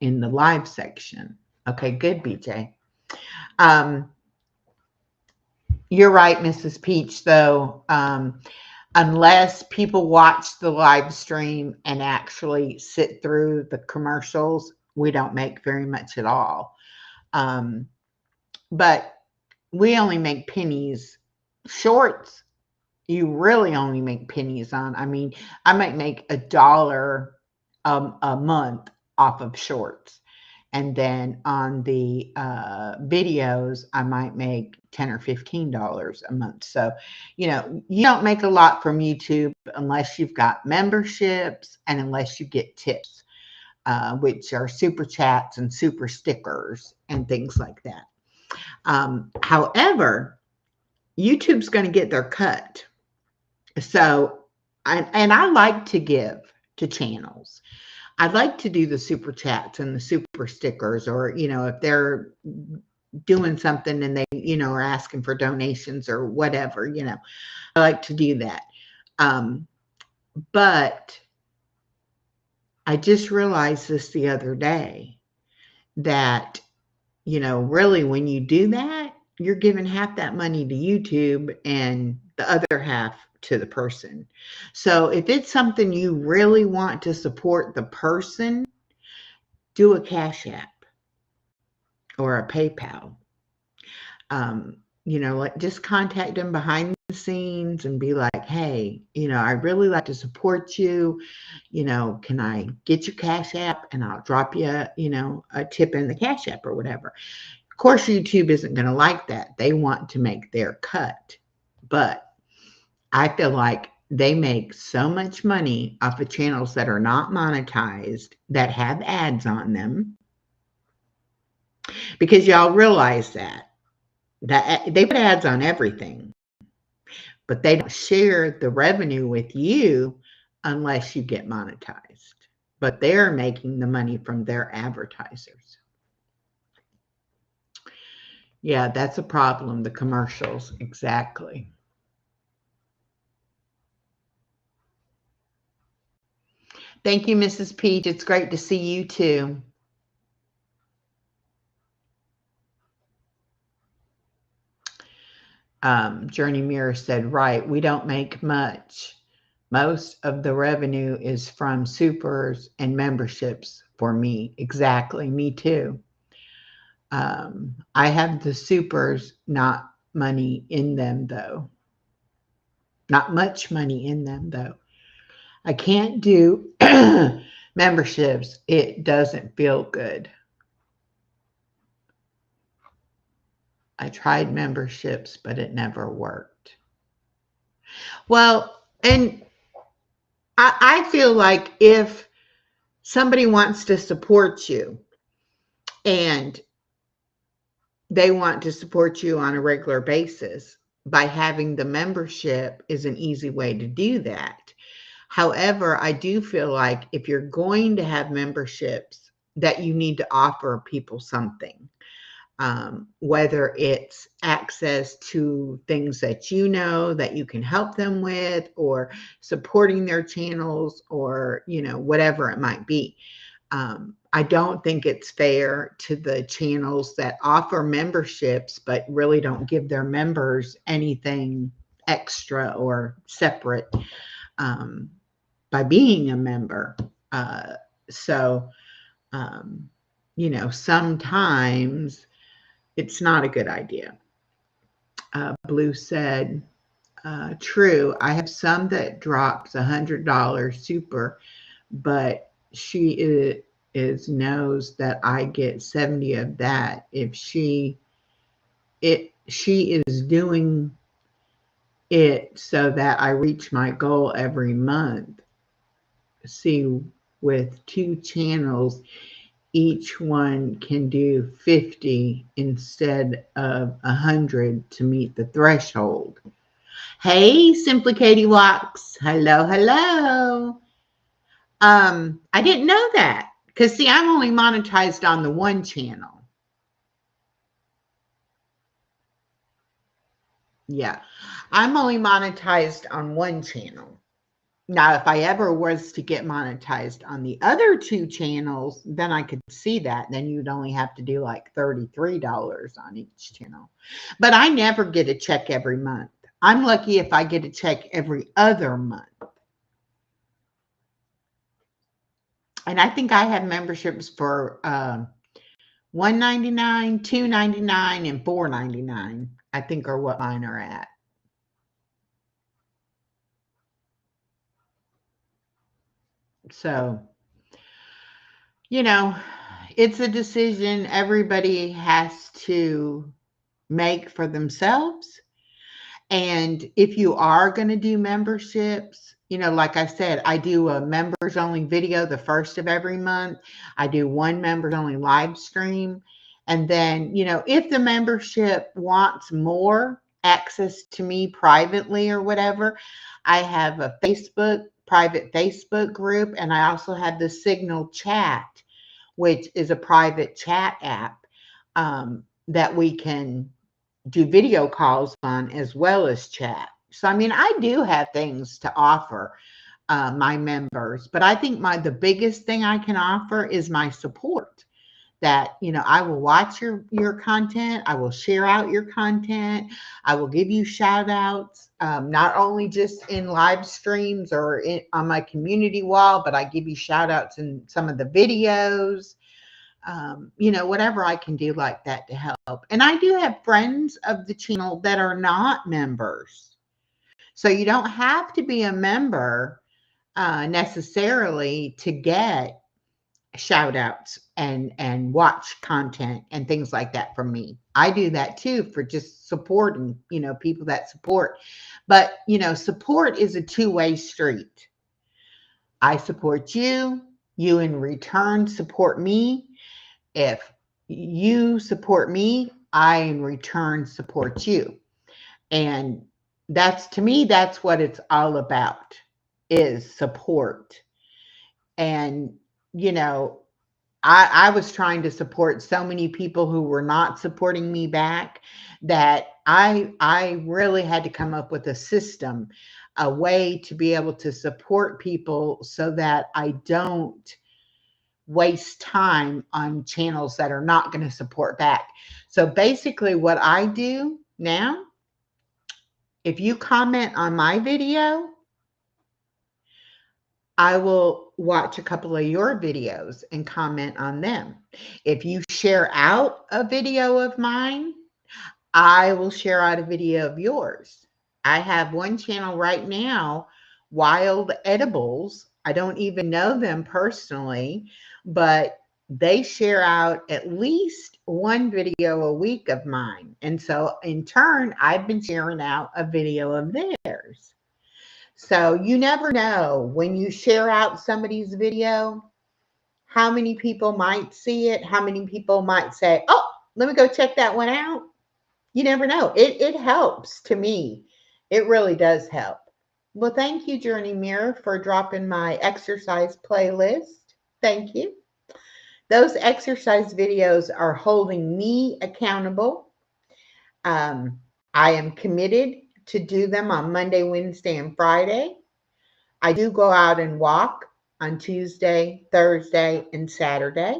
in the live section. Okay, good, BJ. You're right, Mrs. Peach, though. Unless people watch the live stream and actually sit through the commercials, we don't make very much at all. But we only make pennies. Shorts, you really only make pennies on. I mean, I might make $1 a month off of shorts. And then on the videos, I might make $10 or $15 a month. So, you know, you don't make a lot from YouTube unless you've got memberships and unless you get tips, which are super chats and super stickers and things like that. However, YouTube's going to get their cut. So, I like to give to channels. I'd like to do the super chats and the super stickers, or, you know, if they're doing something and they, you know, are asking for donations or whatever, you know, I like to do that. But I just realized this the other day that, you know, really when you do that, you're giving half that money to YouTube and the other half to the person. So if it's something you really want to support the person, do a Cash App or a PayPal. You know, like just contact them behind the scenes and be like, hey, you know, I really like to support you. You know, can I get your Cash App and I'll drop you, you know, a tip in the Cash App or whatever. Of course, YouTube isn't going to like that. They want to make their cut. But I feel like they make so much money off of channels that are not monetized, that have ads on them, because y'all realize that they put ads on everything, but they don't share the revenue with you unless you get monetized. But they're making the money from their advertisers. Yeah, that's a problem, the commercials. Exactly. Thank you, Mrs. Peach. It's great to see you too. Journey Mirror said, right, we don't make much. Most of the revenue is from supers and memberships for me. Exactly, me too. I have the supers, not money in them though. Not much money in them though. I can't do memberships. It doesn't feel good. I tried memberships, but it never worked. Well, and I feel like if somebody wants to support you and they want to support you on a regular basis, by having the membership is an easy way to do that. However, I do feel like if you're going to have memberships, that you need to offer people something. Whether it's access to things that you know that you can help them with, or supporting their channels, or whatever it might be. I don't think it's fair to the channels that offer memberships but really don't give their members anything extra or separate by being a member. So sometimes it's not a good idea. Blue said, true. I have some that drops $100 super, but she knows that I get 70 of that. If she is doing it so that I reach my goal every month. See, with 2 channels, each one can do 50 instead of 100 to meet the threshold. Hey, Simply Katie Walks. Hello, hello. I didn't know that, because see, I'm only monetized on the one channel. Yeah, I'm only monetized on one channel. Now, if I ever was to get monetized on the other 2 channels, then I could see that. Then you'd only have to do like $33 on each channel. But I never get a check every month. I'm lucky if I get a check every other month. And I think I have memberships for $1.99, $2.99, and $4.99, I think are what mine are at. So, it's a decision everybody has to make for themselves. And if you are going to do memberships, like I said, I do a members only video the first of every month. I do one members only live stream. And then, if the membership wants more access to me privately or whatever, I have a private Facebook group. And I also have the Signal chat, which is a private chat app that we can do video calls on as well as chat. So, I do have things to offer my members, but I think the biggest thing I can offer is my support. That, I will watch your content. I will share out your content. I will give you shout outs, not only just in live streams or on my community wall, but I give you shout outs in some of the videos. Whatever I can do like that to help. And I do have friends of the channel that are not members. So you don't have to be a member necessarily to get shout outs and watch content and things like that from me. I do that too for just supporting, people that support. But, support is a two-way street. I support you, you in return support me. If you support me, I in return support you. And that's, to me, that's what it's all about, is support. And, you know, I was trying to support so many people who were not supporting me back, that I really had to come up with a system, a way to be able to support people so that I don't waste time on channels that are not going to support back. So basically what I do now, if you comment on my video, I will watch a couple of your videos and comment on them. If you share out a video of mine, I will share out a video of yours. I have one channel right now, Wild Edibles. I don't even know them personally, but they share out at least one video a week of mine. And so in turn, I've been sharing out a video of theirs. So you never know when you share out somebody's video, how many people might see it, how many people might say, oh, let me go check that one out. You never know. It helps to me. It really does help. Well, thank you, Journey Mirror, for dropping my exercise playlist. Thank you. Those exercise videos are holding me accountable. I am committed to do them on Monday, Wednesday, and Friday. I do go out and walk on Tuesday, Thursday, and Saturday.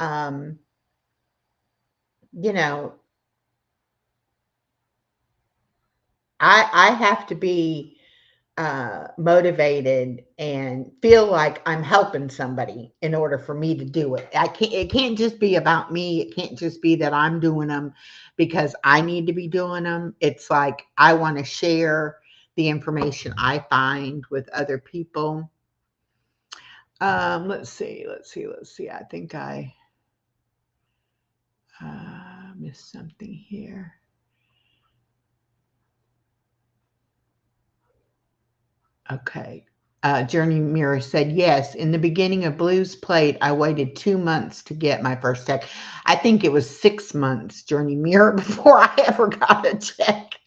Um, you know, I have to be motivated and feel like I'm helping somebody in order for me to do it. It can't just be about me. It can't just be that I'm doing them because I need to be doing them. It's like I want to share the information I find with other people. Let's see. I think I missed something here. Okay. Journey Mirror said, yes, in the beginning of Blues Plate, I waited 2 months to get my first check. I think it was 6 months, Journey Mirror, before I ever got a check.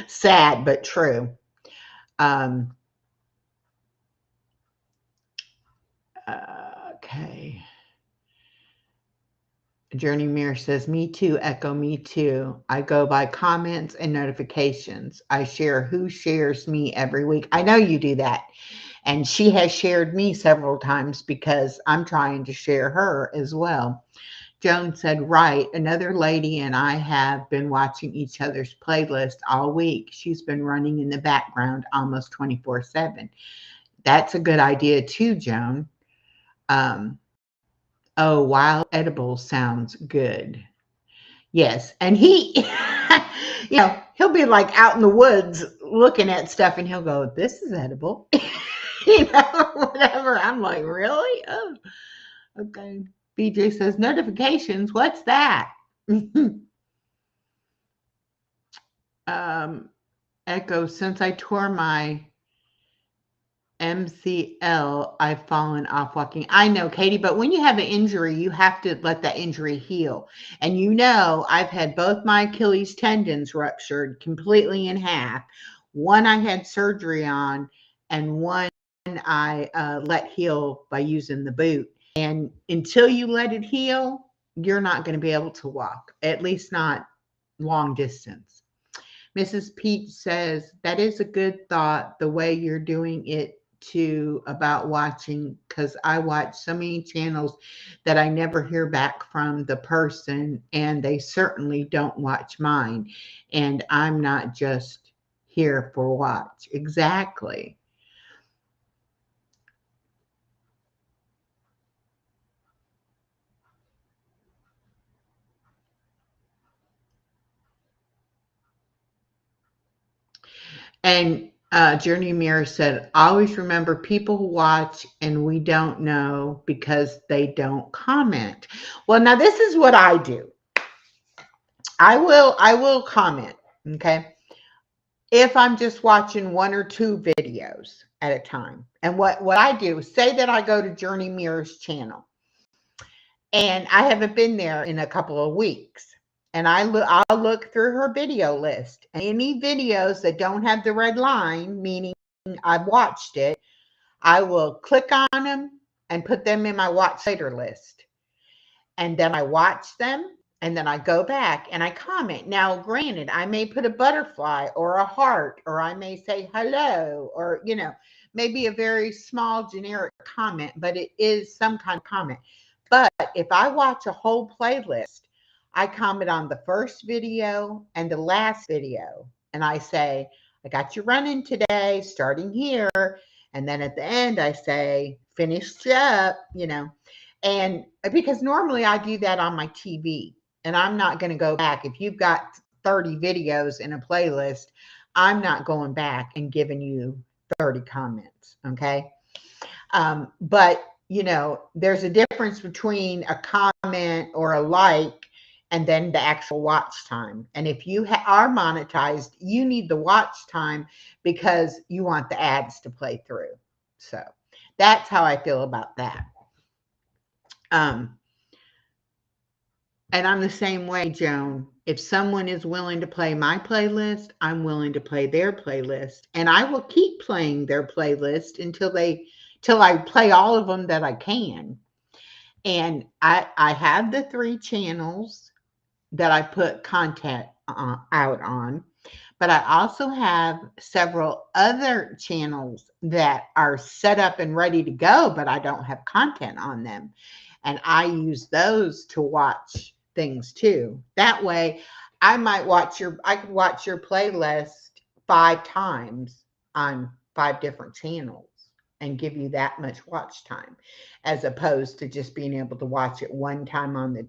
Sad, but true. Okay. Journey Mirror says, me too, Echo, me too. I go by comments and notifications. I share who shares me every week. I know you do that. And she has shared me several times because I'm trying to share her as well. Joan said, right, another lady and I have been watching each other's playlist all week. She's been running in the background almost 24/7. That's a good idea too, Joan. Oh, Wild Edible sounds good. Yes. And he, he'll be like out in the woods looking at stuff and he'll go, this is edible. Whatever. I'm like, really? Oh, okay. BJ says, notifications. What's that? Echo, since I tore my MCL, I've fallen off walking. I know, Katie, but when you have an injury, you have to let that injury heal. And I've had both my Achilles tendons ruptured completely in half. One I had surgery on, and one I let heal by using the boot. And until you let it heal, you're not going to be able to walk, at least not long distance. Mrs. Peach says, that is a good thought, the way you're doing it too, about watching, because I watch so many channels that I never hear back from the person, and they certainly don't watch mine. And I'm not just here for watch. Exactly. And Journey Mirror said, always remember people who watch and we don't know because they don't comment. Well, now this is what I do. I will comment, okay? If I'm just watching one or two videos at a time. And what I do, say that I go to Journey Mirror's channel and I haven't been there in a couple of weeks. And I'll look through her video list. And any videos that don't have the red line, meaning I've watched it, I will click on them and put them in my watch later list. And then I watch them and then I go back and I comment. Now, granted, I may put a butterfly or a heart, or I may say hello, or, maybe a very small generic comment, but it is some kind of comment. But if I watch a whole playlist, I comment on the first video and the last video. And I say, I got you running today, starting here. And then at the end, I say, finished up, And because normally I do that on my TV, and I'm not going to go back. If you've got 30 videos in a playlist, I'm not going back and giving you 30 comments. Okay. But there's a difference between a comment or a like and then the actual watch time. And if you are monetized, you need the watch time because you want the ads to play through. So that's how I feel about that. And I'm the same way, Joan. If someone is willing to play my playlist, I'm willing to play their playlist. And I will keep playing their playlist till I play all of them that I can. And I have the 3 channels that I put content out on, but I also have several other channels that are set up and ready to go, but I don't have content on them. And I use those to watch things too. That way I could watch your playlist 5 times on 5 different channels and give you that much watch time, as opposed to just being able to watch it one time on the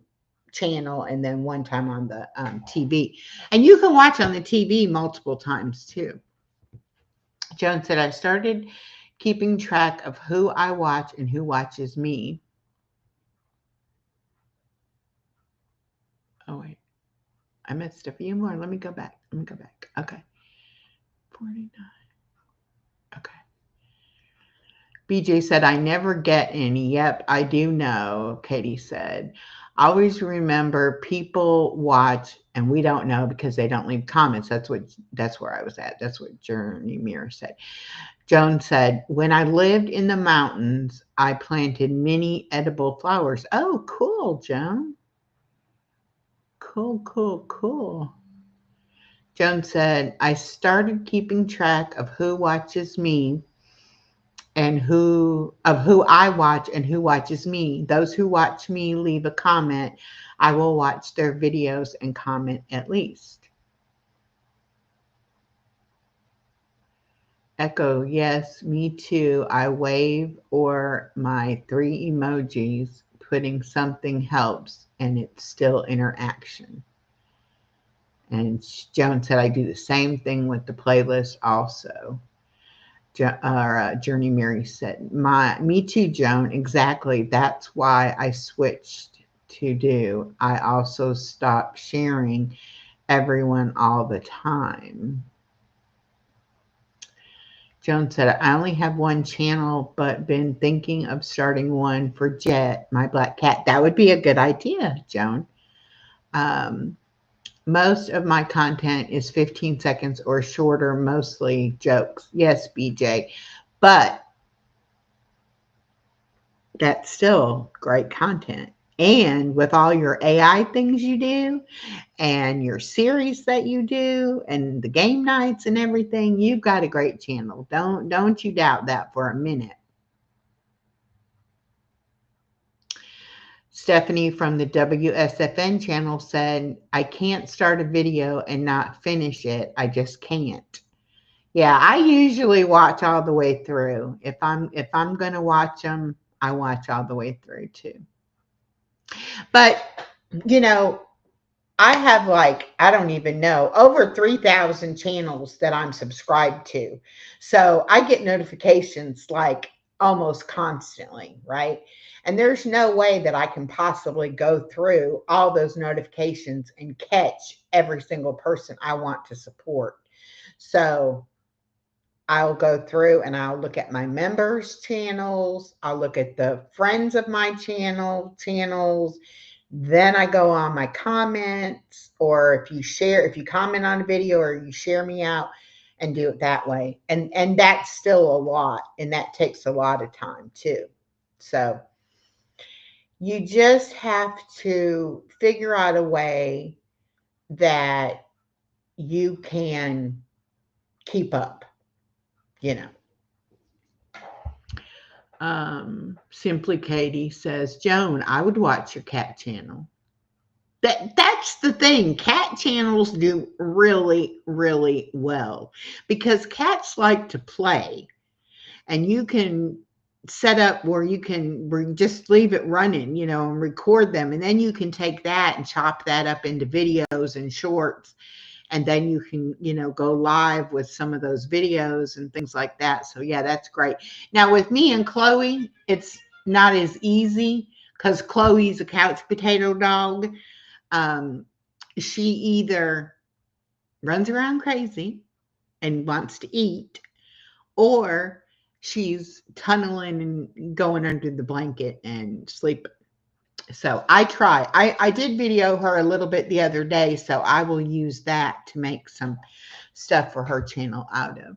channel and then one time on the TV. And you can watch on the TV multiple times too. Joan said, I started keeping track of who I watch and who watches me. Oh, wait. I missed a few more. Let me go back. Okay. 49. Okay. BJ said, I never get any. Yep, I do know, Katie said. Always remember people watch and we don't know because they don't leave comments. That's where I was at. That's what Journey Mirror said. Joan said, when I lived in the mountains, I planted many edible flowers. Oh, cool, Joan. Cool. Joan said, I started keeping track of who watches me and who I watch and who watches me. Those who watch me leave a comment. I will watch their videos and comment at least. Echo, yes, me too. I wave or my 3 emojis. Putting something helps and it's still interaction. And Joan said, I do the same thing with the playlist also. Journey Mary said, me too, Joan. Exactly. That's why I switched to do. I also stopped sharing everyone all the time. Joan said, I only have one channel, but been thinking of starting one for Jet, my black cat. That would be a good idea, Joan. Most of my content is 15 seconds or shorter, mostly jokes. Yes, BJ, but that's still great content. And with all your AI things you do and your series that you do and the game nights and everything, you've got a great channel. Don't you doubt that for a minute. Stephanie from the WSFN channel said, I can't start a video and not finish it. I just can't. Yeah, I usually watch all the way through. If I'm going to watch them, I watch all the way through too. But, I have like, I don't even know, over 3,000 channels that I'm subscribed to. So I get notifications like almost constantly, right? And there's no way that I can possibly go through all those notifications and catch every single person I want to support. So I'll go through and I'll look at my members' channels. I'll look at the friends of my channels. Then I go on my comments, or if you comment on a video or you share me out and do it that way. And that's still a lot, and that takes a lot of time too. So you just have to figure out a way that you can keep up, you know. Simply Katie says, Joan, I would watch your cat channel. That's the thing. Cat channels do really, really well because cats like to play, and you can set up where you can just leave it running, and record them, and then you can take that and chop that up into videos and shorts, and then you can, go live with some of those videos and things like that. So yeah, that's great. Now with me and Chloe, it's not as easy because Chloe's a couch potato dog. She either runs around crazy and wants to eat, or she's tunneling and going under the blanket and sleeping. So I try. I did video her a little bit the other day, so I will use that to make some stuff for her channel out of.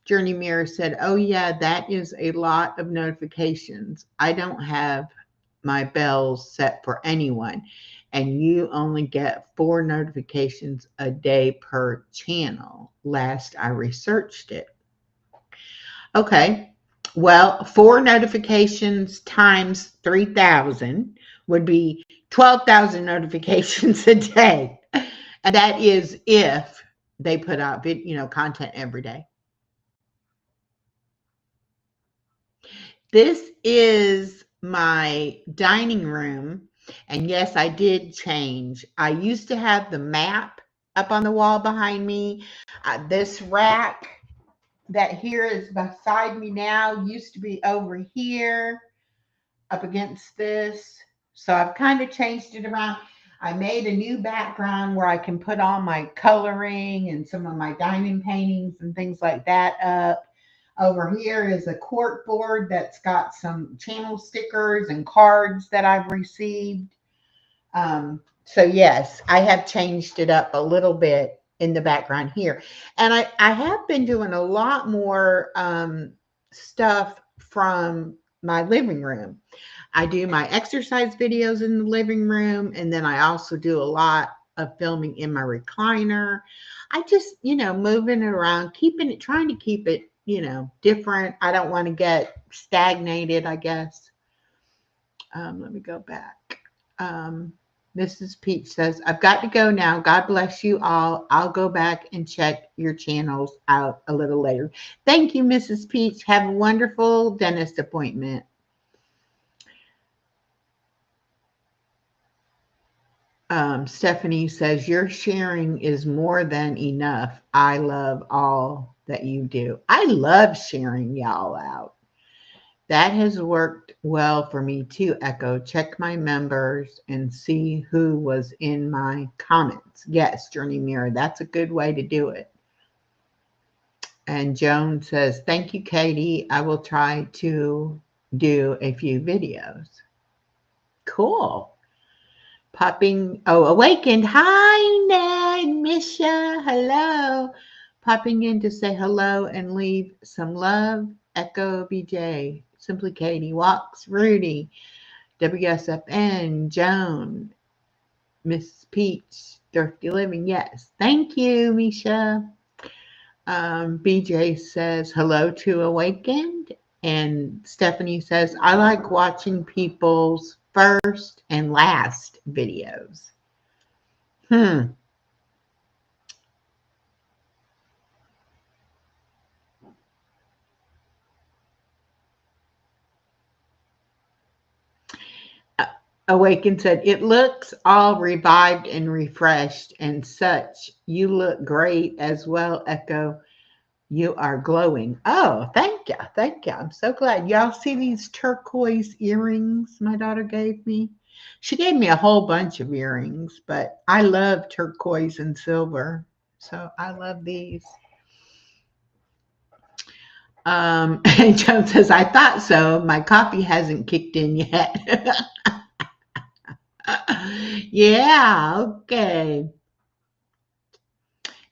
Journey Mirror said, oh yeah, that is a lot of notifications. I don't have my bells set for anyone, and you only get 4 notifications a day per channel. Last I researched it. Okay, well, 4 notifications times 3,000 would be 12,000 notifications a day. And that is if they put out content every day. This is my dining room. And yes, I did change. I used to have the map up on the wall behind me. This rack that here is beside me now used to be over here up against this. So I've kind of changed it around. I made a new background where I can put all my coloring and some of my diamond paintings and things like that up. Over here is a cork board that's got some channel stickers and cards that I've received. So yes, I have changed it up a little bit in the background here. And I have been doing a lot more stuff from my living room. I do my exercise videos in the living room, and then I also do a lot of filming in my recliner. I just, moving it around, trying to keep it, different. I don't want to get stagnated, I guess. Let me go back. Mrs. Peach says, I've got to go now. God bless you all. I'll go back and check your channels out a little later. Thank you, Mrs. Peach. Have a wonderful dentist appointment. Stephanie says, your sharing is more than enough. I love all that you do. I love sharing y'all out. That has worked well for me too, Echo. Check my members and see who was in my comments. Yes, Journey Mirror, that's a good way to do it. And Joan says, thank you, Katie. I will try to do a few videos. Cool. Awakened. Hi, Ned, Misha. Hello. Popping in to say hello and leave some love. Echo BJ. Simply Katie. Walks. Rudy. WSFN. Joan. Miss Peach. Thrifty Living. Yes. Thank you, Misha. BJ says hello to Awakened. And Stephanie says, I like watching people's first and last videos. Awaken said, it looks all revived and refreshed and such. You look great as well, Echo. You are glowing. Oh, thank you. Thank you. I'm so glad. Y'all see these turquoise earrings my daughter gave me? She gave me a whole bunch of earrings, but I love turquoise and silver. So I love these. And Joan says, I thought so. My coffee hasn't kicked in yet. Yeah, okay.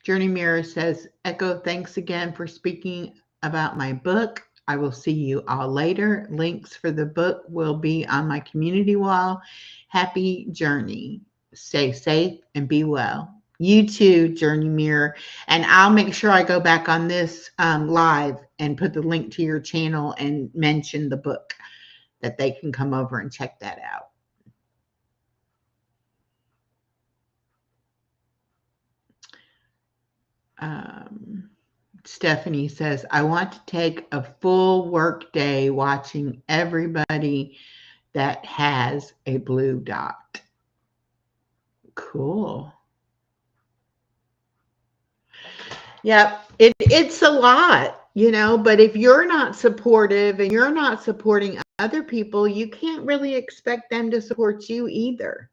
Journey Mirror says, Echo, thanks again for speaking about my book. I will see you all later. Links for the book will be on my community wall. Happy journey. Stay safe and be well. You too, Journey Mirror. And I'll make sure I go back on this live and put the link to your channel and mention the book that they can come over and check that out. Stephanie says, I want to take a full work day watching everybody that has a blue dot. Cool. Yep, it's a lot, but if you're not supportive and you're not supporting other people, you can't really expect them to support you either,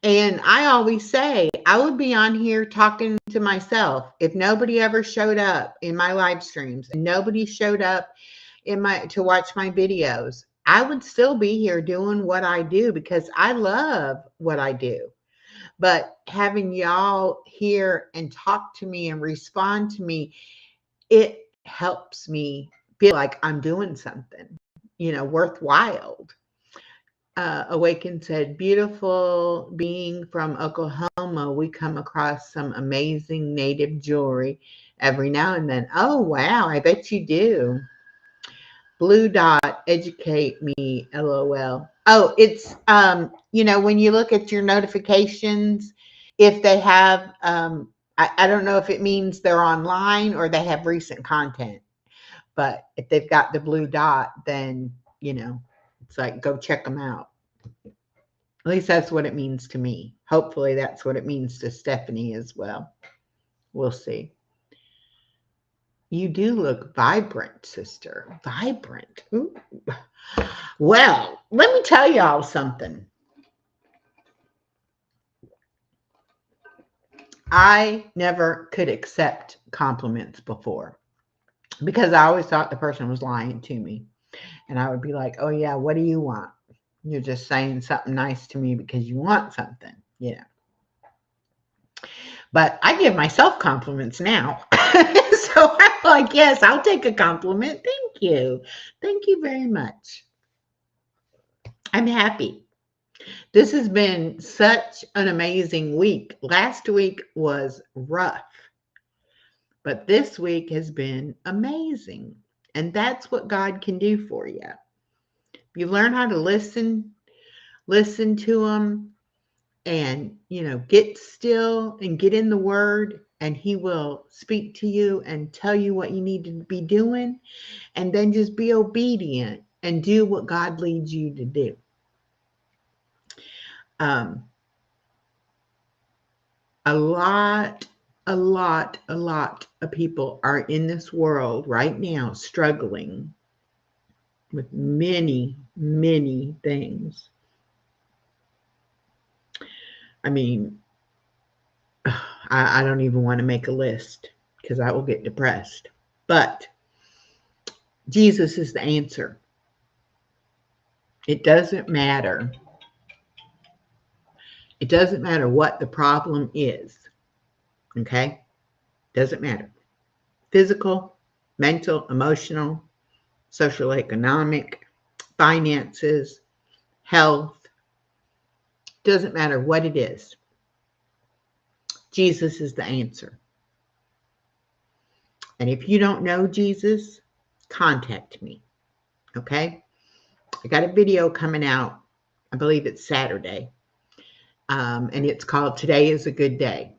And I always say, I would be on here talking to myself if nobody ever showed up in my live streams and nobody showed up to watch my videos. I would still be here doing what I do because I love what I do. But having y'all here and talk to me and respond to me, it helps me feel like I'm doing something, worthwhile. Awaken said, beautiful being from Oklahoma, we come across some amazing native jewelry every now and then. Oh, wow. I bet you do. Blue dot, educate me, LOL. Oh, it's, when you look at your notifications, if they have, I don't know if it means they're online or they have recent content, but if they've got the blue dot, then, it's like, go check them out. At least that's what it means to me. Hopefully that's what it means to Stephanie as well. We'll see. You do look vibrant, sister. Vibrant. Ooh. Well, let me tell y'all something. I never could accept compliments before because I always thought the person was lying to me. And I would be like, oh, yeah, what do you want? You're just saying something nice to me because you want something, But I give myself compliments now. So I'm like, yes, I'll take a compliment. Thank you. Thank you very much. I'm happy. This has been such an amazing week. Last week was rough, but this week has been amazing. And that's what God can do for you. You learn how to listen to him and, get still and get in the word, and he will speak to you and tell you what you need to be doing. And then just be obedient and do what God leads you to do. A lot of people are in this world right now struggling with many, many things. I mean, I don't even want to make a list because I will get depressed. But Jesus is the answer. It doesn't matter. It doesn't matter what the problem is. Okay? Doesn't matter. Physical, mental, emotional, social, economic, finances, health. Doesn't matter what it is. Jesus is the answer. And if you don't know Jesus, contact me. Okay? I got a video coming out. I believe it's Saturday. And it's called Today is a Good Day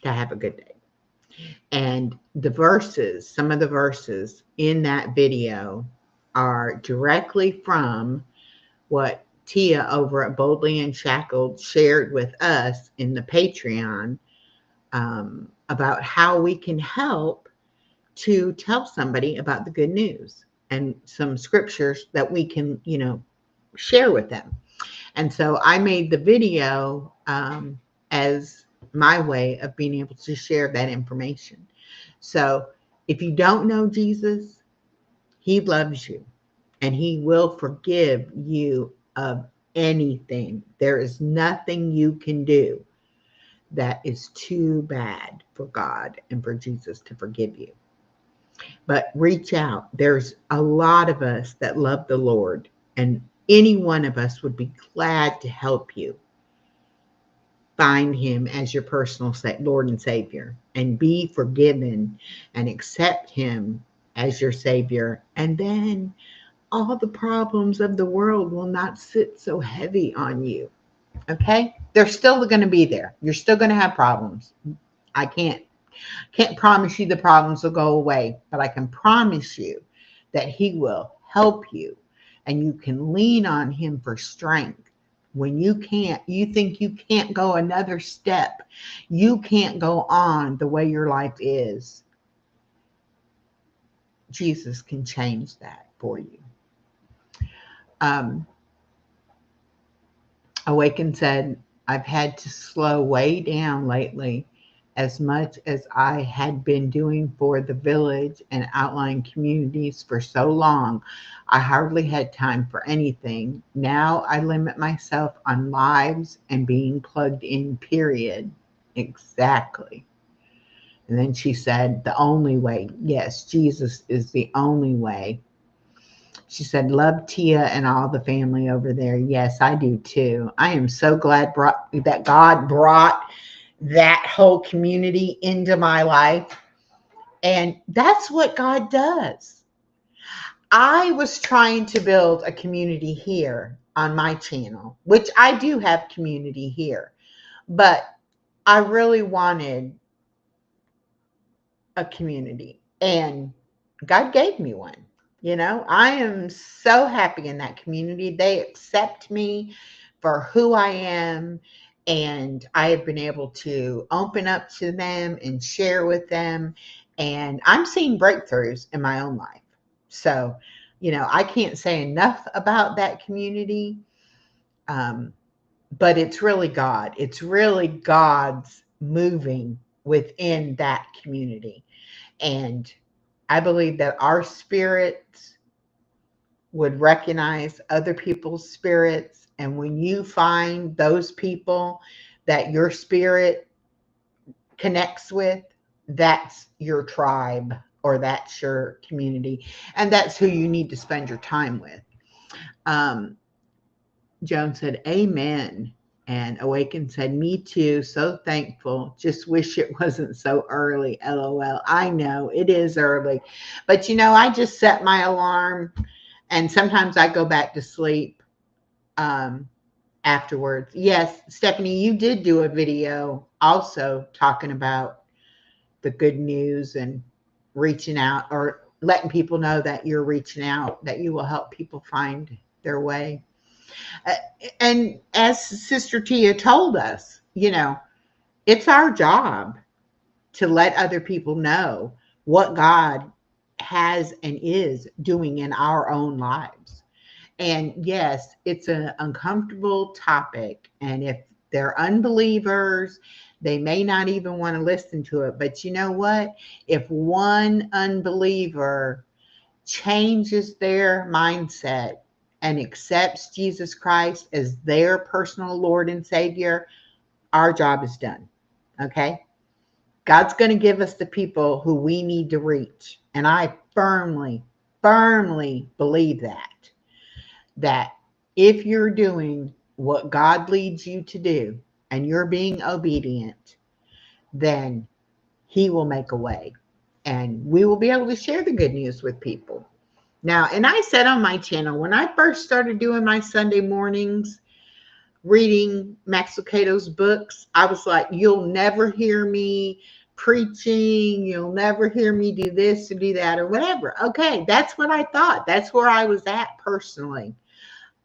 to Have a Good Day. And the verses, some of the verses in that video are directly from what Tia over at Boldly Unshackled shared with us in the Patreon about how we can help to tell somebody about the good news and some scriptures that we can, share with them. And so I made the video as my way of being able to share that information. So if you don't know Jesus, he loves you and he will forgive you of anything. There is nothing you can do that is too bad for God and for Jesus to forgive you. But reach out. There's a lot of us that love the Lord, and any one of us would be glad to help you find him as your personal Lord and Savior and be forgiven and accept him as your Savior. And then all the problems of the world will not sit so heavy on you. Okay? They're still going to be there. You're still going to have problems. I can't promise you the problems will go away, but I can promise you that he will help you and you can lean on him for strength. When you think you can't go another step, you can't go on the way your life is, Jesus can change that for you. Awaken said, I've had to slow way down lately. As much as I had been doing for the village and outlying communities for so long, I hardly had time for anything. Now I limit myself on lives and being plugged in, period. Exactly. And then she said, the only way. Yes, Jesus is the only way. She said, love Tia and all the family over there. Yes, I do too. I am so glad that God brought that whole community into my life. And that's what God does. I was trying to build a community here on my channel, which I do have community here, but I really wanted a community and God gave me one. I am so happy in that community. They accept me for who I am. And I have been able to open up to them and share with them. And I'm seeing breakthroughs in my own life. So, I can't say enough about that community. But it's really God. It's really God's moving within that community. And I believe that our spirits would recognize other people's spirits. And when you find those people that your spirit connects with, that's your tribe or that's your community. And that's who you need to spend your time with. Joan said, amen. And Awaken said, me too. So thankful. Just wish it wasn't so early. LOL. I know it is early. But I just set my alarm and sometimes I go back to sleep afterwards. Yes, Stephanie, you did do a video also talking about the good news and reaching out or letting people know that you're reaching out, that you will help people find their way. And as Sister Tia told us, it's our job to let other people know what God has and is doing in our own lives. And yes, it's an uncomfortable topic. And if they're unbelievers, they may not even want to listen to it. But you know what? If one unbeliever changes their mindset and accepts Jesus Christ as their personal Lord and Savior, our job is done. Okay? God's going to give us the people who we need to reach. And I firmly believe that if you're doing what God leads you to do and you're being obedient, then he will make a way and we will be able to share the good news with people. Now, and I said on my channel, when I first started doing my Sunday mornings, reading Max Lucado's books, I was like, you'll never hear me preaching. You'll never hear me do this or do that or whatever. Okay, that's what I thought. That's where I was at personally.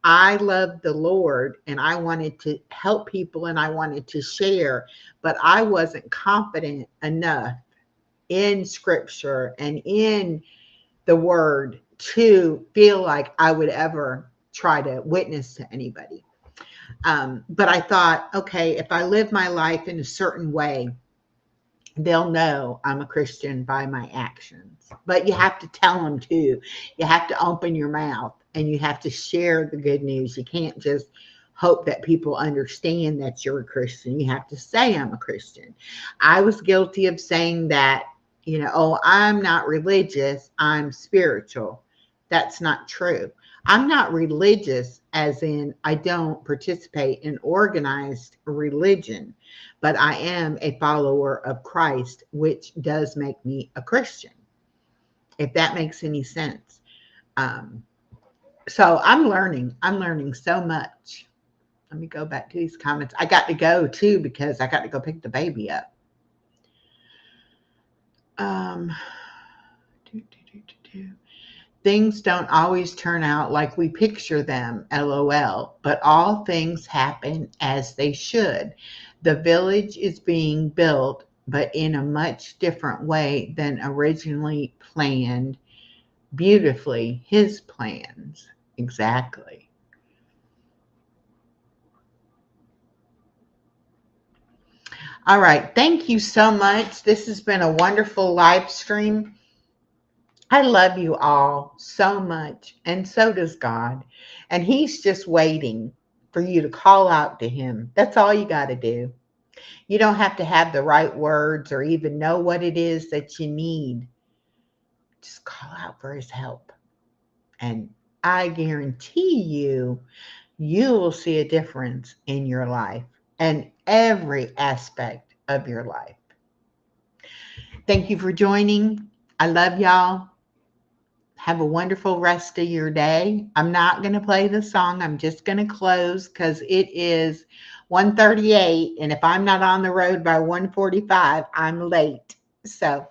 I loved the Lord and I wanted to help people and I wanted to share, but I wasn't confident enough in scripture and in the word to feel like I would ever try to witness to anybody. But I thought, okay, if I live my life in a certain way, they'll know I'm a Christian by my actions. But you have to tell them too. You have to open your mouth and you have to share the good news. You can't just hope that people understand that you're a Christian. You have to say, I'm a Christian. I was guilty of saying that, oh, I'm not religious, I'm spiritual. That's not true. I'm not religious, as in I don't participate in organized religion, but I am a follower of Christ, which does make me a Christian, if that makes any sense. Um, so I'm learning so much. Let me go back to these comments. I got to go too because I got to go pick the baby up. Um, Things don't always turn out like we picture them, LOL, but all things happen as they should. The village is being built, but in a much different way than originally planned. Beautifully, his plans. Exactly. All right. Thank you so much. This has been a wonderful live stream. I love you all so much, and so does God. And He's just waiting for you to call out to Him. That's all you got to do. You don't have to have the right words or even know what it is that you need. Just call out for His help. And I guarantee you, you will see a difference in your life and every aspect of your life. Thank you for joining. I love y'all. Have a wonderful rest of your day. I'm not going to play the song. I'm just going to close because it is 1:38, and if I'm not on the road by 1:45, I'm late. So